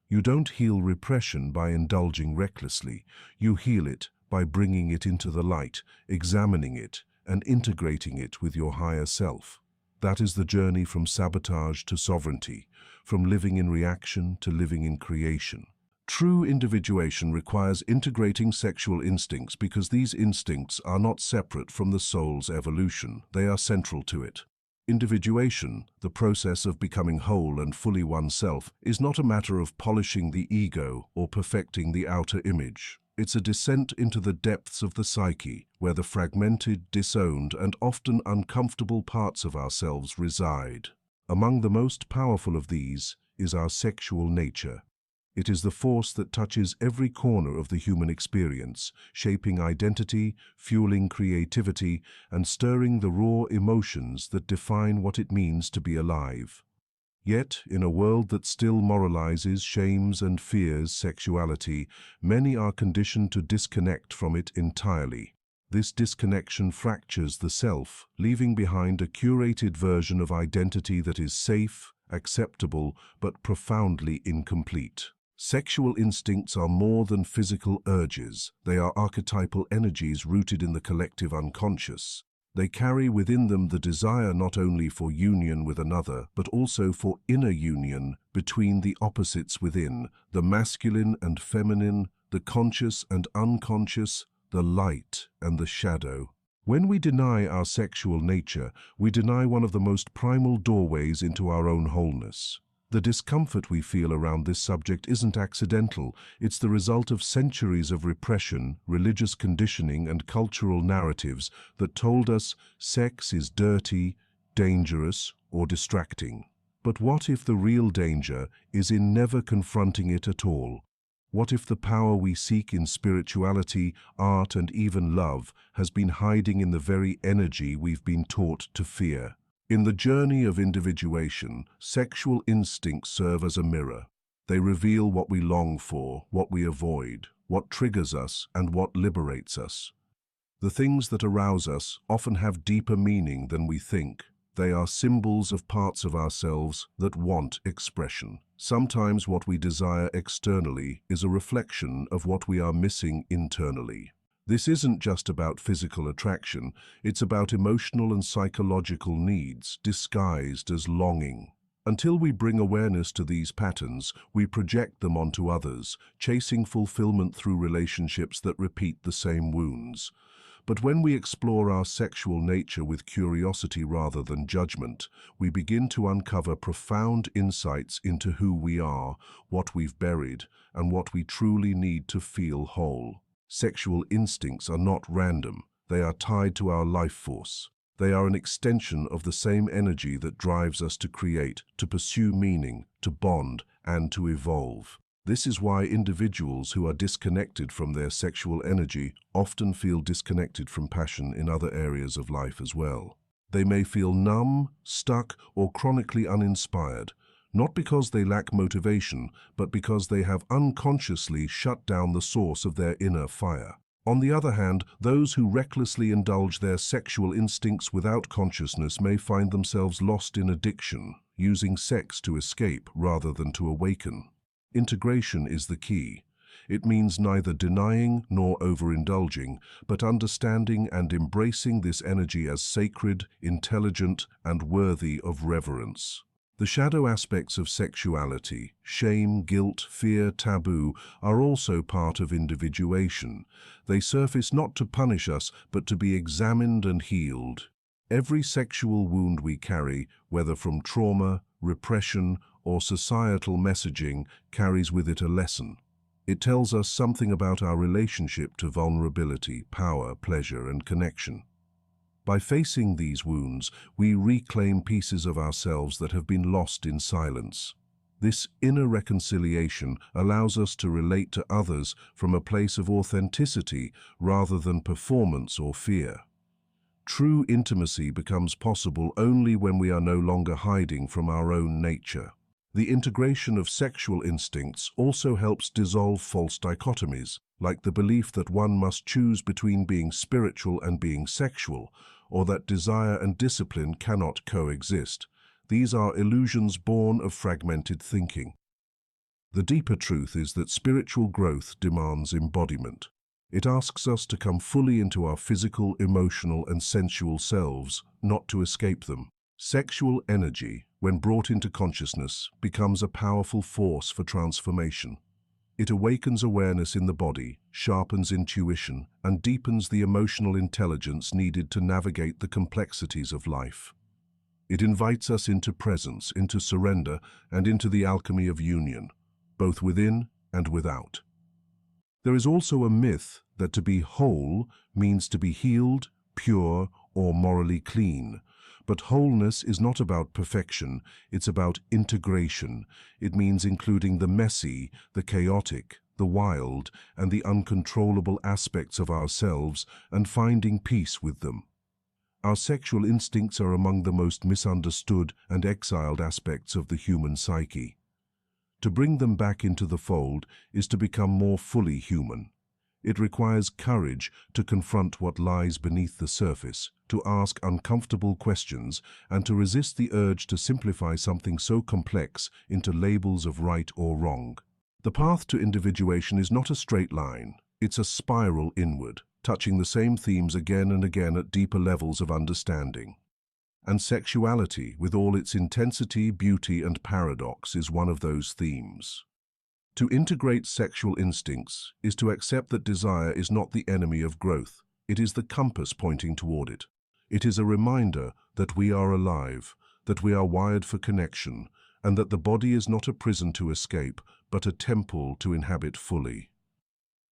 You don't heal repression by indulging recklessly. You heal it by bringing it into the light, examining it, and integrating it with your higher self. That is the journey from sabotage to sovereignty, from living in reaction to living in creation. True individuation requires integrating sexual instincts because these instincts are not separate from the soul's evolution. They are central to it. Individuation, the process of becoming whole and fully oneself, is not a matter of polishing the ego or perfecting the outer image. It's a descent into the depths of the psyche, where the fragmented, disowned, and often uncomfortable parts of ourselves reside. Among the most powerful of these is our sexual nature. It is the force that touches every corner of the human experience, shaping identity, fueling creativity, and stirring the raw emotions that define what it means to be alive. Yet, in a world that still moralizes, shames, and fears sexuality, many are conditioned to disconnect from it entirely. This disconnection fractures the self, leaving behind a curated version of identity that is safe, acceptable, but profoundly incomplete. Sexual instincts are more than physical urges. They are archetypal energies rooted in the collective unconscious. They carry within them the desire not only for union with another, but also for inner union between the opposites within, the masculine and feminine, the conscious and unconscious, the light and the shadow. When we deny our sexual nature, we deny one of the most primal doorways into our own wholeness. The discomfort we feel around this subject isn't accidental. It's the result of centuries of repression, religious conditioning, and cultural narratives that told us sex is dirty, dangerous, or distracting. But what if the real danger is in never confronting it at all? What if the power we seek in spirituality, art, and even love has been hiding in the very energy we've been taught to fear? In the journey of individuation, sexual instincts serve as a mirror. They reveal what we long for, what we avoid, what triggers us, and what liberates us. The things that arouse us often have deeper meaning than we think. They are symbols of parts of ourselves that want expression. Sometimes what we desire externally is a reflection of what we are missing internally. This isn't just about physical attraction, it's about emotional and psychological needs disguised as longing. Until we bring awareness to these patterns, we project them onto others, chasing fulfillment through relationships that repeat the same wounds. But when we explore our sexual nature with curiosity rather than judgment, we begin to uncover profound insights into who we are, what we've buried, and what we truly need to feel whole. Sexual instincts are not random. They are tied to our life force. They are an extension of the same energy that drives us to create, to pursue meaning, to bond, and to evolve. This is why individuals who are disconnected from their sexual energy often feel disconnected from passion in other areas of life as well. They may feel numb, stuck, or chronically uninspired, not because they lack motivation, but because they have unconsciously shut down the source of their inner fire. On the other hand, those who recklessly indulge their sexual instincts without consciousness may find themselves lost in addiction, using sex to escape rather than to awaken. Integration is the key. It means neither denying nor overindulging, but understanding and embracing this energy as sacred, intelligent, and worthy of reverence. The shadow aspects of sexuality, shame, guilt, fear, taboo, are also part of individuation. They surface not to punish us, but to be examined and healed. Every sexual wound we carry, whether from trauma, repression, or societal messaging, carries with it a lesson. It tells us something about our relationship to vulnerability, power, pleasure, and connection. By facing these wounds, we reclaim pieces of ourselves that have been lost in silence. This inner reconciliation allows us to relate to others from a place of authenticity rather than performance or fear. True intimacy becomes possible only when we are no longer hiding from our own nature. The integration of sexual instincts also helps dissolve false dichotomies, like the belief that one must choose between being spiritual and being sexual, or that desire and discipline cannot coexist. These are illusions born of fragmented thinking. The deeper truth is that spiritual growth demands embodiment. It asks us to come fully into our physical, emotional, and sensual selves, not to escape them. Sexual energy, when brought into consciousness, becomes a powerful force for transformation. It awakens awareness in the body, sharpens intuition, and deepens the emotional intelligence needed to navigate the complexities of life. It invites us into presence, into surrender, and into the alchemy of union, both within and without. There is also a myth that to be whole means to be healed, pure, or morally clean. But wholeness is not about perfection, it's about integration. It means including the messy, the chaotic, the wild, and the uncontrollable aspects of ourselves and finding peace with them. Our sexual instincts are among the most misunderstood and exiled aspects of the human psyche. To bring them back into the fold is to become more fully human. It requires courage to confront what lies beneath the surface, to ask uncomfortable questions, and to resist the urge to simplify something so complex into labels of right or wrong. The path to individuation is not a straight line. It's a spiral inward, touching the same themes again and again at deeper levels of understanding. And sexuality, with all its intensity, beauty, and paradox, is one of those themes. To integrate sexual instincts is to accept that desire is not the enemy of growth. It is the compass pointing toward it. It is a reminder that we are alive, that we are wired for connection, and that the body is not a prison to escape, but a temple to inhabit fully.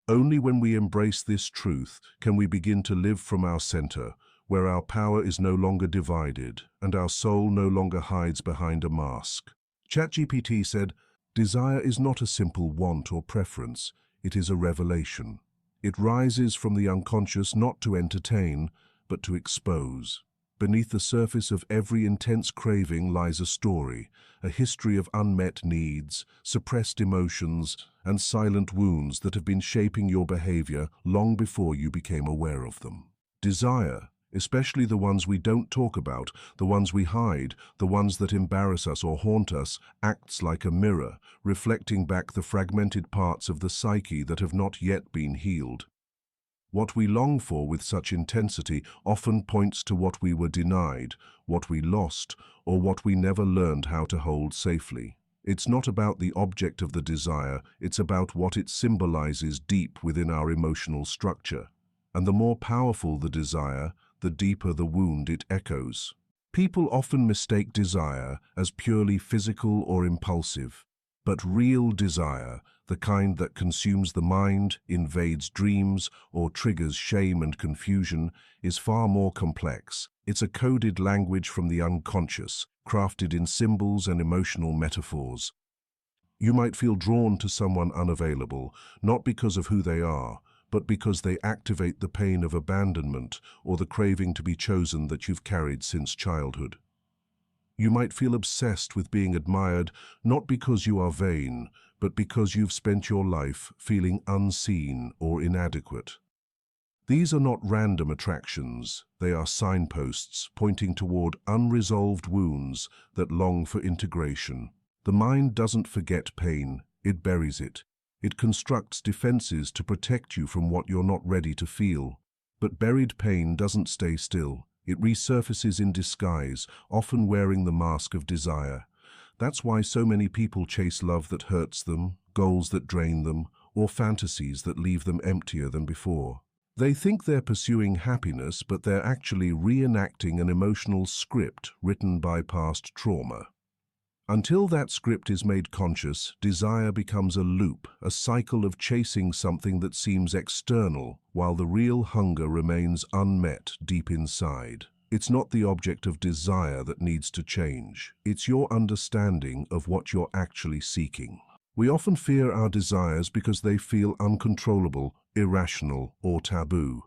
Only when we embrace this truth can we begin to live from our center, where our power is no longer divided and our soul no longer hides behind a mask. ChatGPT said, "Desire is not a simple want or preference, it is a revelation. It rises from the unconscious not to entertain, but to expose. Beneath the surface of every intense craving lies a story, a history of unmet needs, suppressed emotions, and silent wounds that have been shaping your behavior long before you became aware of them. Desire, especially the ones we don't talk about, the ones we hide, the ones that embarrass us or haunt us, acts like a mirror, reflecting back the fragmented parts of the psyche that have not yet been healed. What we long for with such intensity often points to what we were denied, what we lost, or what we never learned how to hold safely. It's not about the object of the desire, it's about what it symbolizes deep within our emotional structure. And the more powerful the desire, the deeper the wound it echoes. People often mistake desire as purely physical or impulsive, but real desire, the kind that consumes the mind, invades dreams, or triggers shame and confusion, is far more complex. It's a coded language from the unconscious, crafted in symbols and emotional metaphors. You might feel drawn to someone unavailable, not because of who they are, but because they activate the pain of abandonment or the craving to be chosen that you've carried since childhood. You might feel obsessed with being admired, not because you are vain, but because you've spent your life feeling unseen or inadequate. These are not random attractions, they are signposts pointing toward unresolved wounds that long for integration. The mind doesn't forget pain, it buries it. It constructs defenses to protect you from what you're not ready to feel. But buried pain doesn't stay still. It resurfaces in disguise, often wearing the mask of desire. That's why so many people chase love that hurts them, goals that drain them, or fantasies that leave them emptier than before. They think they're pursuing happiness, but they're actually reenacting an emotional script written by past trauma. Until that script is made conscious, desire becomes a loop, a cycle of chasing something that seems external, while the real hunger remains unmet deep inside. It's not the object of desire that needs to change. It's your understanding of what you're actually seeking. We often fear our desires because they feel uncontrollable, irrational, or taboo.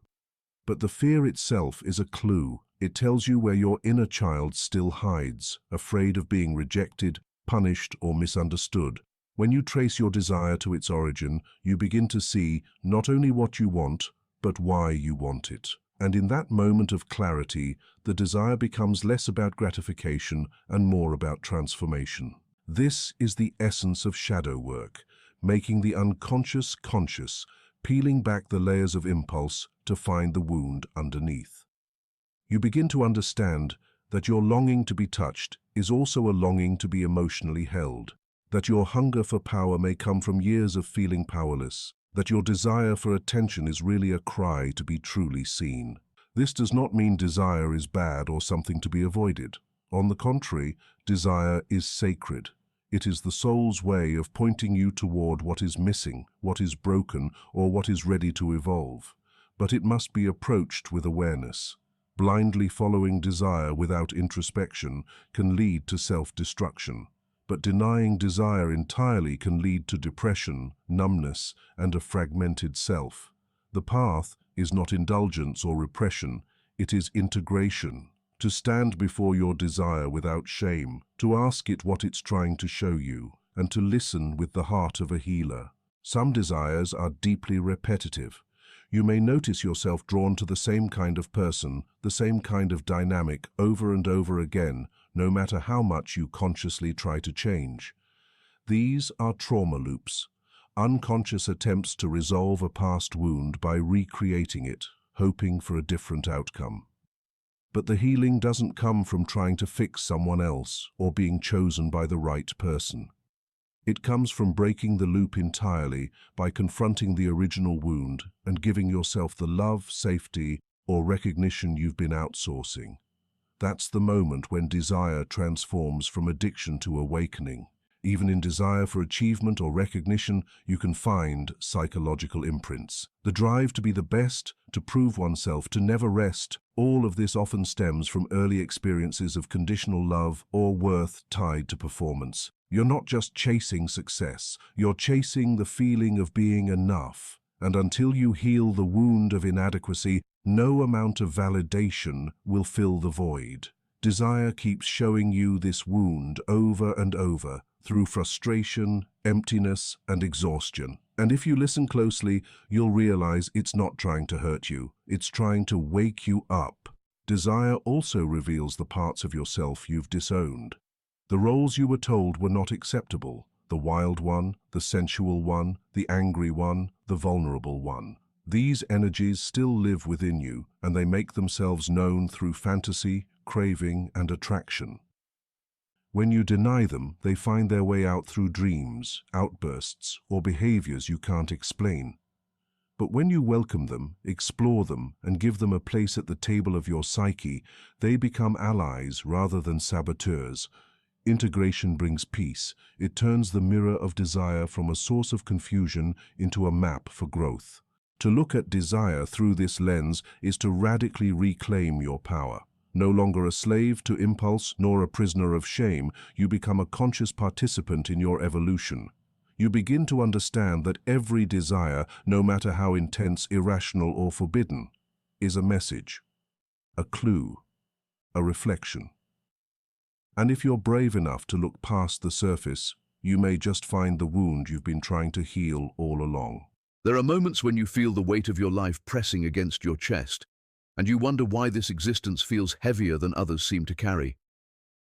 But the fear itself is a clue. It tells you where your inner child still hides, afraid of being rejected, punished, or misunderstood. When you trace your desire to its origin, you begin to see not only what you want, but why you want it. And in that moment of clarity, the desire becomes less about gratification and more about transformation. This is the essence of shadow work, making the unconscious conscious, peeling back the layers of impulse to find the wound underneath. You begin to understand that your longing to be touched is also a longing to be emotionally held, that your hunger for power may come from years of feeling powerless, that your desire for attention is really a cry to be truly seen. This does not mean desire is bad or something to be avoided. On the contrary, desire is sacred. It is the soul's way of pointing you toward what is missing, what is broken, or what is ready to evolve. But it must be approached with awareness. Blindly following desire without introspection can lead to self-destruction. But denying desire entirely can lead to depression, numbness, and a fragmented self. The path is not indulgence or repression, it is integration. To stand before your desire without shame, to ask it what it's trying to show you, and to listen with the heart of a healer. Some desires are deeply repetitive. You may notice yourself drawn to the same kind of person, the same kind of dynamic over and over again, no matter how much you consciously try to change. These are trauma loops, unconscious attempts to resolve a past wound by recreating it, hoping for a different outcome. But the healing doesn't come from trying to fix someone else or being chosen by the right person. It comes from breaking the loop entirely by confronting the original wound and giving yourself the love, safety, or recognition you've been outsourcing. That's the moment when desire transforms from addiction to awakening. Even in desire for achievement or recognition, you can find psychological imprints. The drive to be the best, to prove oneself, to never rest, all of this often stems from early experiences of conditional love or worth tied to performance. You're not just chasing success, you're chasing the feeling of being enough. And until you heal the wound of inadequacy, no amount of validation will fill the void. Desire keeps showing you this wound over and over, through frustration, emptiness, and exhaustion. And if you listen closely, you'll realize it's not trying to hurt you. It's trying to wake you up. Desire also reveals the parts of yourself you've disowned. The roles you were told were not acceptable. The wild one, the sensual one, the angry one, the vulnerable one. These energies still live within you, and they make themselves known through fantasy, craving, and attraction. When you deny them, they find their way out through dreams, outbursts, or behaviors you can't explain. But when you welcome them, explore them, and give them a place at the table of your psyche, they become allies rather than saboteurs. Integration brings peace. It turns the mirror of desire from a source of confusion into a map for growth. To look at desire through this lens is to radically reclaim your power. No longer a slave to impulse nor a prisoner of shame, you become a conscious participant in your evolution. You begin to understand that every desire, no matter how intense, irrational, or forbidden, is a message, a clue, a reflection. And if you're brave enough to look past the surface, you may just find the wound you've been trying to heal all along. There are moments when you feel the weight of your life pressing against your chest, and you wonder why this existence feels heavier than others seem to carry.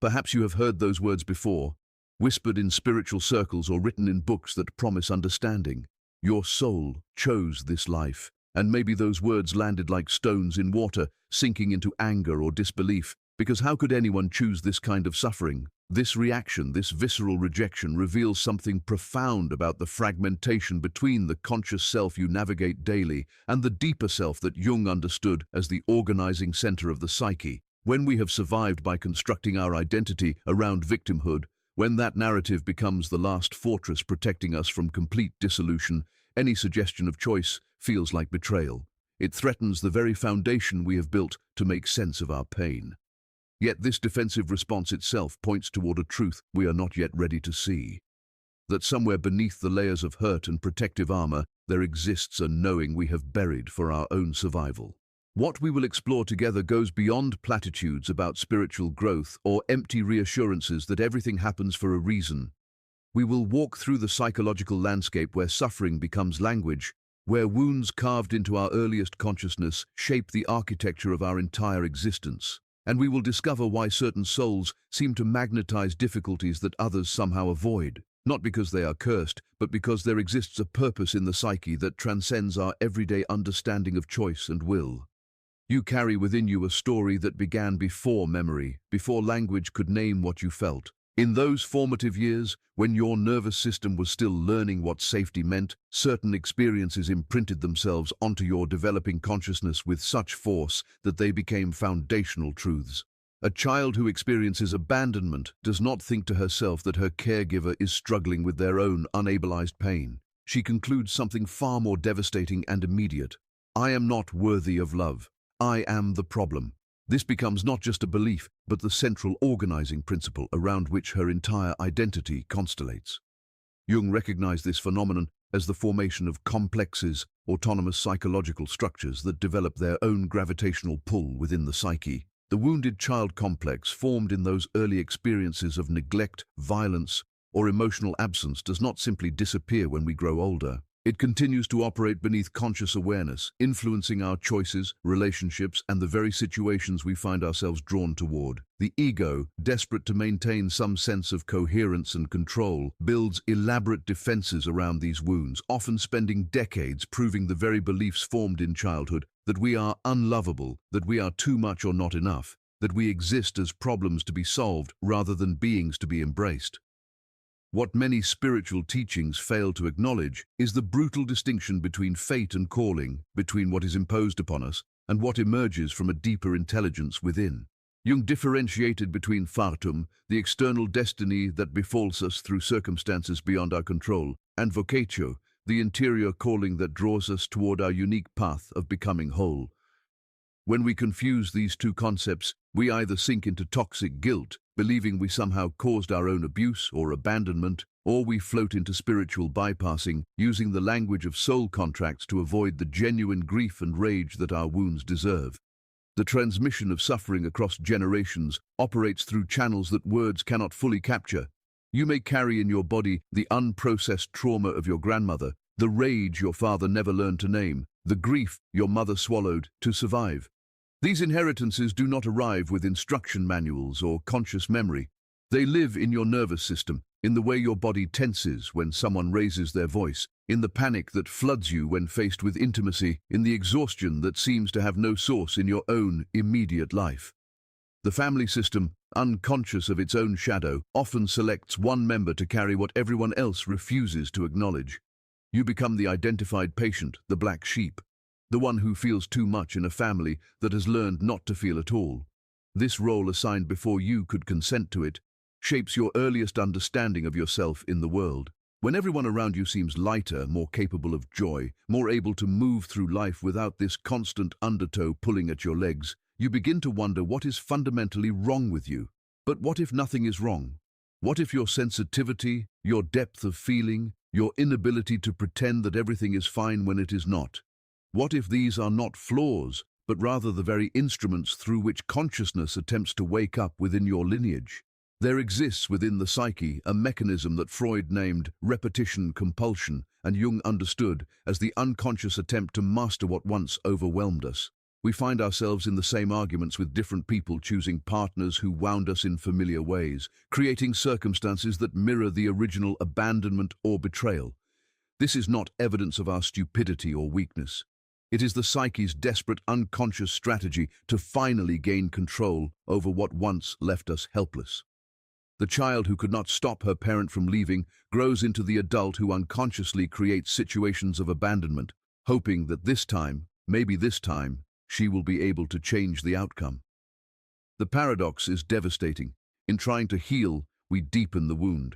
Perhaps you have heard those words before, whispered in spiritual circles or written in books that promise understanding. Your soul chose this life, and maybe those words landed like stones in water, sinking into anger or disbelief, because how could anyone choose this kind of suffering? This reaction, this visceral rejection, reveals something profound about the fragmentation between the conscious self you navigate daily and the deeper self that Jung understood as the organizing center of the psyche. When we have survived by constructing our identity around victimhood, when that narrative becomes the last fortress protecting us from complete dissolution, any suggestion of choice feels like betrayal. It threatens the very foundation we have built to make sense of our pain. Yet this defensive response itself points toward a truth we are not yet ready to see. That somewhere beneath the layers of hurt and protective armor, there exists a knowing we have buried for our own survival. What we will explore together goes beyond platitudes about spiritual growth or empty reassurances that everything happens for a reason. We will walk through the psychological landscape where suffering becomes language, where wounds carved into our earliest consciousness shape the architecture of our entire existence. And we will discover why certain souls seem to magnetize difficulties that others somehow avoid, not because they are cursed, but because there exists a purpose in the psyche that transcends our everyday understanding of choice and will. You carry within you a story that began before memory, before language could name what you felt. In those formative years, when your nervous system was still learning what safety meant, certain experiences imprinted themselves onto your developing consciousness with such force that they became foundational truths. A child who experiences abandonment does not think to herself that her caregiver is struggling with their own unableized pain. She concludes something far more devastating and immediate. I am not worthy of love. I am the problem. This becomes not just a belief, but the central organizing principle around which her entire identity constellates. Jung recognized this phenomenon as the formation of complexes, autonomous psychological structures that develop their own gravitational pull within the psyche. The wounded child complex formed in those early experiences of neglect, violence, or emotional absence does not simply disappear when we grow older. It continues to operate beneath conscious awareness, influencing our choices, relationships, and the very situations we find ourselves drawn toward. The ego, desperate to maintain some sense of coherence and control, builds elaborate defenses around these wounds, often spending decades proving the very beliefs formed in childhood that we are unlovable, that we are too much or not enough, that we exist as problems to be solved rather than beings to be embraced. What many spiritual teachings fail to acknowledge is the brutal distinction between fate and calling, between what is imposed upon us and what emerges from a deeper intelligence within. Jung differentiated between fatum, the external destiny that befalls us through circumstances beyond our control, and vocatio, the interior calling that draws us toward our unique path of becoming whole. When we confuse these two concepts, we either sink into toxic guilt, believing we somehow caused our own abuse or abandonment, or we float into spiritual bypassing, using the language of soul contracts to avoid the genuine grief and rage that our wounds deserve. The transmission of suffering across generations operates through channels that words cannot fully capture. You may carry in your body the unprocessed trauma of your grandmother, the rage your father never learned to name, the grief your mother swallowed to survive. These inheritances do not arrive with instruction manuals or conscious memory. They live in your nervous system, in the way your body tenses when someone raises their voice, in the panic that floods you when faced with intimacy, in the exhaustion that seems to have no source in your own immediate life. The family system, unconscious of its own shadow, often selects one member to carry what everyone else refuses to acknowledge. You become the identified patient, the black sheep, the one who feels too much in a family that has learned not to feel at all. This role, assigned before you could consent to it, shapes your earliest understanding of yourself in the world. When everyone around you seems lighter, more capable of joy, more able to move through life without this constant undertow pulling at your legs, you begin to wonder what is fundamentally wrong with you. But what if nothing is wrong? What if your sensitivity, your depth of feeling, your inability to pretend that everything is fine when it is not? What if these are not flaws, but rather the very instruments through which consciousness attempts to wake up within your lineage? There exists within the psyche a mechanism that Freud named repetition compulsion and Jung understood as the unconscious attempt to master what once overwhelmed us. We find ourselves in the same arguments with different people, choosing partners who wound us in familiar ways, creating circumstances that mirror the original abandonment or betrayal. This is not evidence of our stupidity or weakness. It is the psyche's desperate unconscious strategy to finally gain control over what once left us helpless. The child who could not stop her parent from leaving grows into the adult who unconsciously creates situations of abandonment, hoping that this time, maybe this time, she will be able to change the outcome. The paradox is devastating. In trying to heal, we deepen the wound.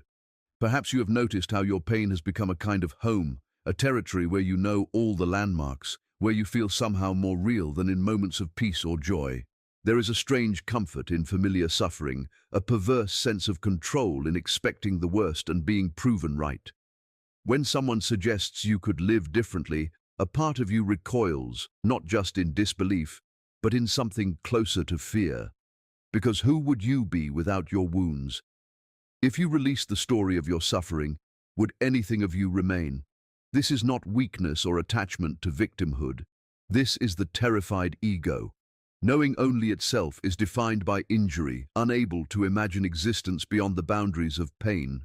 Perhaps you have noticed how your pain has become a kind of home, a territory where you know all the landmarks, where you feel somehow more real than in moments of peace or joy. There is a strange comfort in familiar suffering, a perverse sense of control in expecting the worst and being proven right. When someone suggests you could live differently, a part of you recoils, not just in disbelief, but in something closer to fear. Because who would you be without your wounds? If you released the story of your suffering, would anything of you remain? This is not weakness or attachment to victimhood. This is the terrified ego. Knowing only itself is defined by injury, unable to imagine existence beyond the boundaries of pain.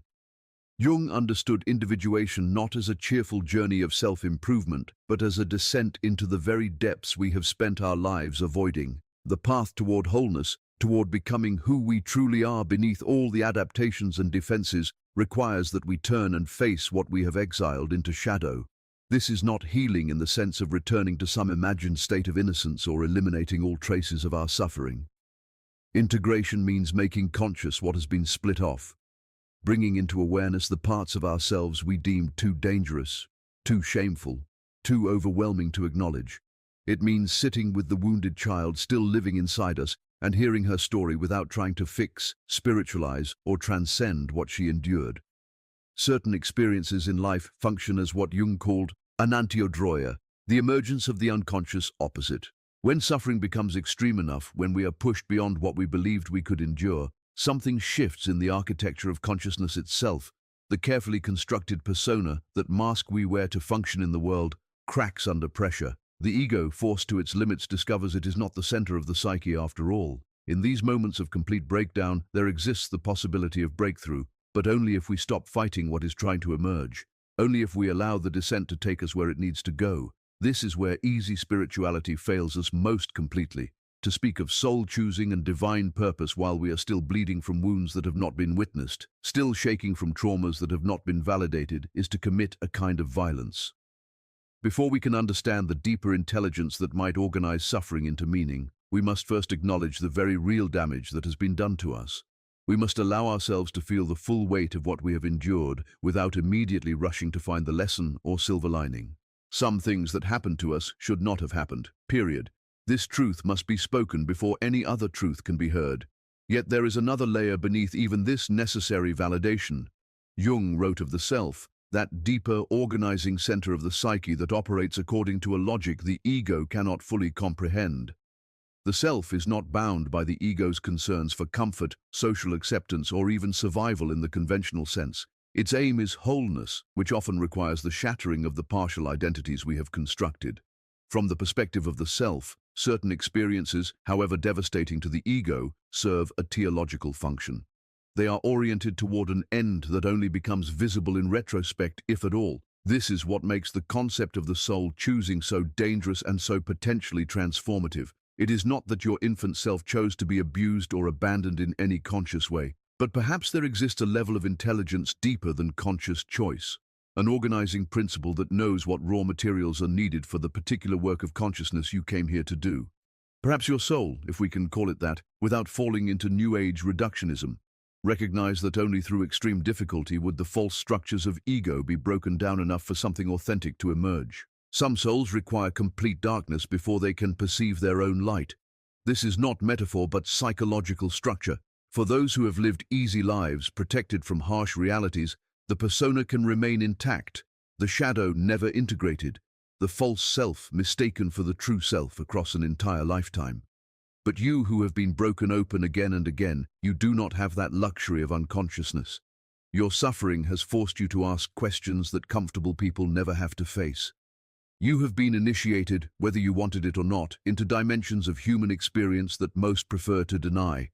Jung understood individuation not as a cheerful journey of self-improvement, but as a descent into the very depths we have spent our lives avoiding. The path toward wholeness, toward becoming who we truly are beneath all the adaptations and defenses, requires that we turn and face what we have exiled into shadow. This is not healing in the sense of returning to some imagined state of innocence or eliminating all traces of our suffering. Integration means making conscious what has been split off, bringing into awareness the parts of ourselves we deemed too dangerous, too shameful, too overwhelming to acknowledge. It means sitting with the wounded child still living inside us and hearing her story without trying to fix, spiritualize, or transcend what she endured. Certain experiences in life function as what Jung called enantiodroia, the emergence of the unconscious opposite. When suffering becomes extreme enough, when we are pushed beyond what we believed we could endure, something shifts in the architecture of consciousness itself. The carefully constructed persona, that mask we wear to function in the world, cracks under pressure. The ego, forced to its limits, discovers it is not the center of the psyche after all. In these moments of complete breakdown, there exists the possibility of breakthrough, but only if we stop fighting what is trying to emerge. Only if we allow the descent to take us where it needs to go. This is where easy spirituality fails us most completely. To speak of soul choosing and divine purpose while we are still bleeding from wounds that have not been witnessed, still shaking from traumas that have not been validated, is to commit a kind of violence. Before we can understand the deeper intelligence that might organize suffering into meaning, we must first acknowledge the very real damage that has been done to us. We must allow ourselves to feel the full weight of what we have endured without immediately rushing to find the lesson or silver lining. Some things that happened to us should not have happened, period. This truth must be spoken before any other truth can be heard. Yet there is another layer beneath even this necessary validation. Jung wrote of the self, that deeper organizing center of the psyche that operates according to a logic the ego cannot fully comprehend. The self is not bound by the ego's concerns for comfort, social acceptance, or even survival in the conventional sense. Its aim is wholeness, which often requires the shattering of the partial identities we have constructed. From the perspective of the self, certain experiences, however devastating to the ego, serve a teleological function. They are oriented toward an end that only becomes visible in retrospect, if at all. This is what makes the concept of the soul choosing so dangerous and so potentially transformative. It is not that your infant self chose to be abused or abandoned in any conscious way, but perhaps there exists a level of intelligence deeper than conscious choice. An organizing principle that knows what raw materials are needed for the particular work of consciousness you came here to do. Perhaps your soul, if we can call it that, without falling into New Age reductionism, recognize that only through extreme difficulty would the false structures of ego be broken down enough for something authentic to emerge. Some souls require complete darkness before they can perceive their own light. This is not metaphor but psychological structure. For those who have lived easy lives, protected from harsh realities, the persona can remain intact, the shadow never integrated, the false self mistaken for the true self across an entire lifetime. But you who have been broken open again and again, you do not have that luxury of unconsciousness. Your suffering has forced you to ask questions that comfortable people never have to face. You have been initiated, whether you wanted it or not, into dimensions of human experience that most prefer to deny.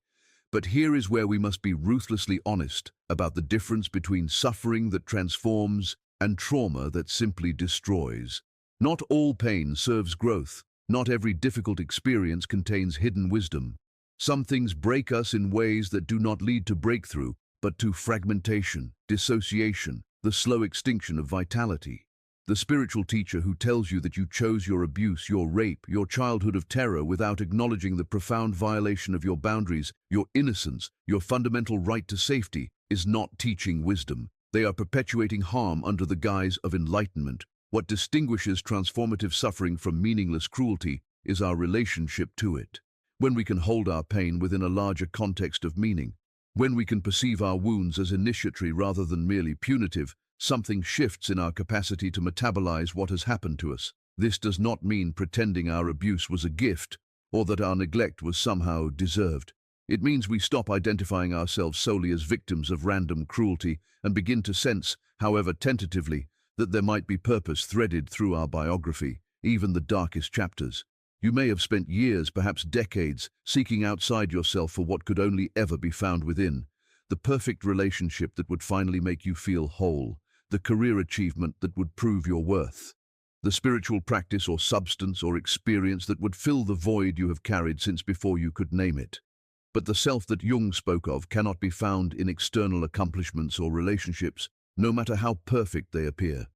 But here is where we must be ruthlessly honest about the difference between suffering that transforms and trauma that simply destroys. Not all pain serves growth. Not every difficult experience contains hidden wisdom. Some things break us in ways that do not lead to breakthrough, but to fragmentation, dissociation, the slow extinction of vitality. The spiritual teacher who tells you that you chose your abuse, your rape, your childhood of terror without acknowledging the profound violation of your boundaries, your innocence, your fundamental right to safety, is not teaching wisdom. They are perpetuating harm under the guise of enlightenment. What distinguishes transformative suffering from meaningless cruelty is our relationship to it. When we can hold our pain within a larger context of meaning, when we can perceive our wounds as initiatory rather than merely punitive, something shifts in our capacity to metabolize what has happened to us. This does not mean pretending our abuse was a gift or that our neglect was somehow deserved. It means we stop identifying ourselves solely as victims of random cruelty and begin to sense, however tentatively, that there might be purpose threaded through our biography, even the darkest chapters. You may have spent years, perhaps decades, seeking outside yourself for what could only ever be found within. The perfect relationship that would finally make you feel whole. The career achievement that would prove your worth. The spiritual practice or substance or experience that would fill the void you have carried since before you could name it. But the self that Jung spoke of cannot be found in external accomplishments or relationships, no matter how perfect they appear.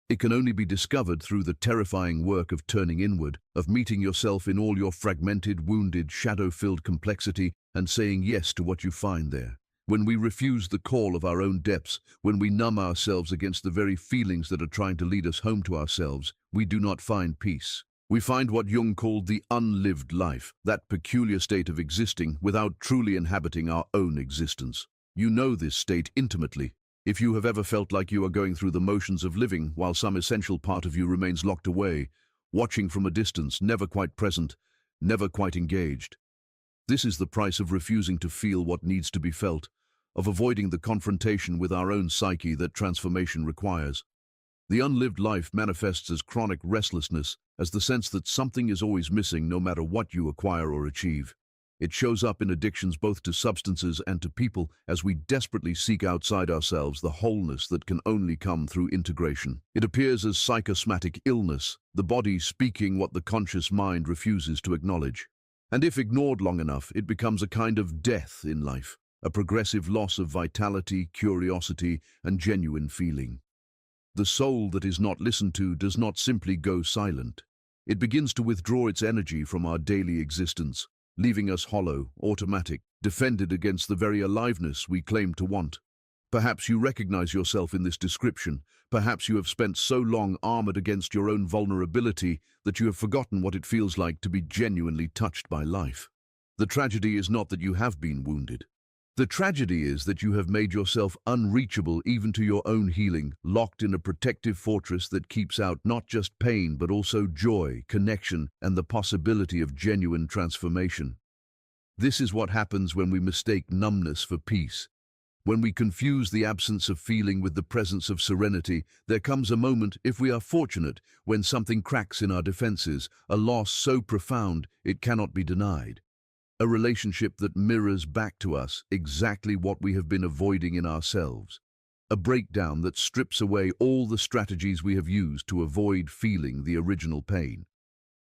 It can only be discovered through the terrifying work of turning inward, of meeting yourself in all your fragmented, wounded, shadow-filled complexity and saying yes to what you find there. When we refuse the call of our own depths, when we numb ourselves against the very feelings that are trying to lead us home to ourselves, we do not find peace. We find what Jung called the unlived life, that peculiar state of existing without truly inhabiting our own existence. You know this state intimately. If you have ever felt like you are going through the motions of living while some essential part of you remains locked away, watching from a distance, never quite present, never quite engaged. This is the price of refusing to feel what needs to be felt, of avoiding the confrontation with our own psyche that transformation requires. The unlived life manifests as chronic restlessness, as the sense that something is always missing no matter what you acquire or achieve. It shows up in addictions both to substances and to people as we desperately seek outside ourselves the wholeness that can only come through integration. It appears as psychosomatic illness, the body speaking what the conscious mind refuses to acknowledge. And if ignored long enough, it becomes a kind of death in life, a progressive loss of vitality, curiosity, and genuine feeling. The soul that is not listened to does not simply go silent. It begins to withdraw its energy from our daily existence, leaving us hollow, automatic, defended against the very aliveness we claim to want. Perhaps you recognize yourself in this description. Perhaps you have spent so long armored against your own vulnerability that you have forgotten what it feels like to be genuinely touched by life. The tragedy is not that you have been wounded. The tragedy is that you have made yourself unreachable even to your own healing, locked in a protective fortress that keeps out not just pain but also joy, connection, and the possibility of genuine transformation. This is what happens when we mistake numbness for peace. When we confuse the absence of feeling with the presence of serenity, there comes a moment, if we are fortunate, when something cracks in our defenses, a loss so profound it cannot be denied. A relationship that mirrors back to us exactly what we have been avoiding in ourselves. A breakdown that strips away all the strategies we have used to avoid feeling the original pain.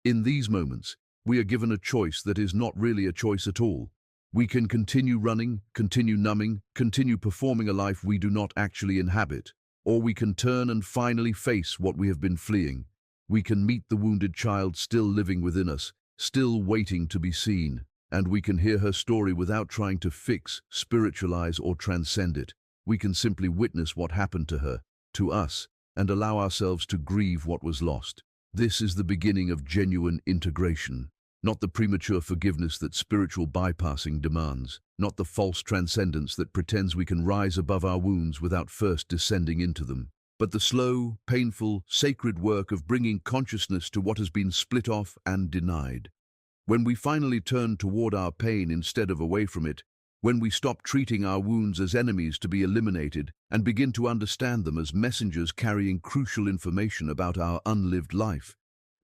In these moments, we are given a choice that is not really a choice at all. We can continue running, continue numbing, continue performing a life we do not actually inhabit, or we can turn and finally face what we have been fleeing. We can meet the wounded child still living within us, still waiting to be seen. And we can hear her story without trying to fix, spiritualize, or transcend it. We can simply witness what happened to her, to us, and allow ourselves to grieve what was lost. This is the beginning of genuine integration, not the premature forgiveness that spiritual bypassing demands, not the false transcendence that pretends we can rise above our wounds without first descending into them, but the slow, painful, sacred work of bringing consciousness to what has been split off and denied. When we finally turn toward our pain instead of away from it, when we stop treating our wounds as enemies to be eliminated and begin to understand them as messengers carrying crucial information about our unlived life,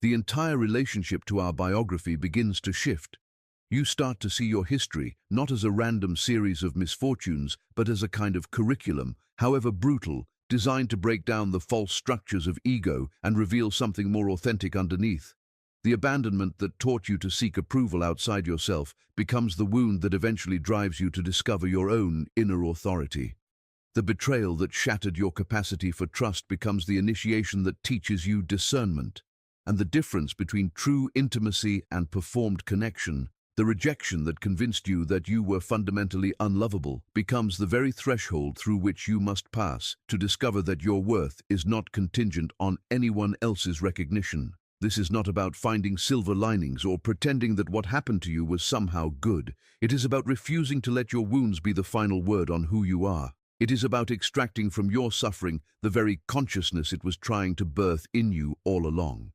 the entire relationship to our biography begins to shift. You start to see your history not as a random series of misfortunes, but as a kind of curriculum, however brutal, designed to break down the false structures of ego and reveal something more authentic underneath. The abandonment that taught you to seek approval outside yourself becomes the wound that eventually drives you to discover your own inner authority. The betrayal that shattered your capacity for trust becomes the initiation that teaches you discernment. And the difference between true intimacy and performed connection, the rejection that convinced you that you were fundamentally unlovable, becomes the very threshold through which you must pass to discover that your worth is not contingent on anyone else's recognition. This is not about finding silver linings or pretending that what happened to you was somehow good. It is about refusing to let your wounds be the final word on who you are. It is about extracting from your suffering the very consciousness it was trying to birth in you all along.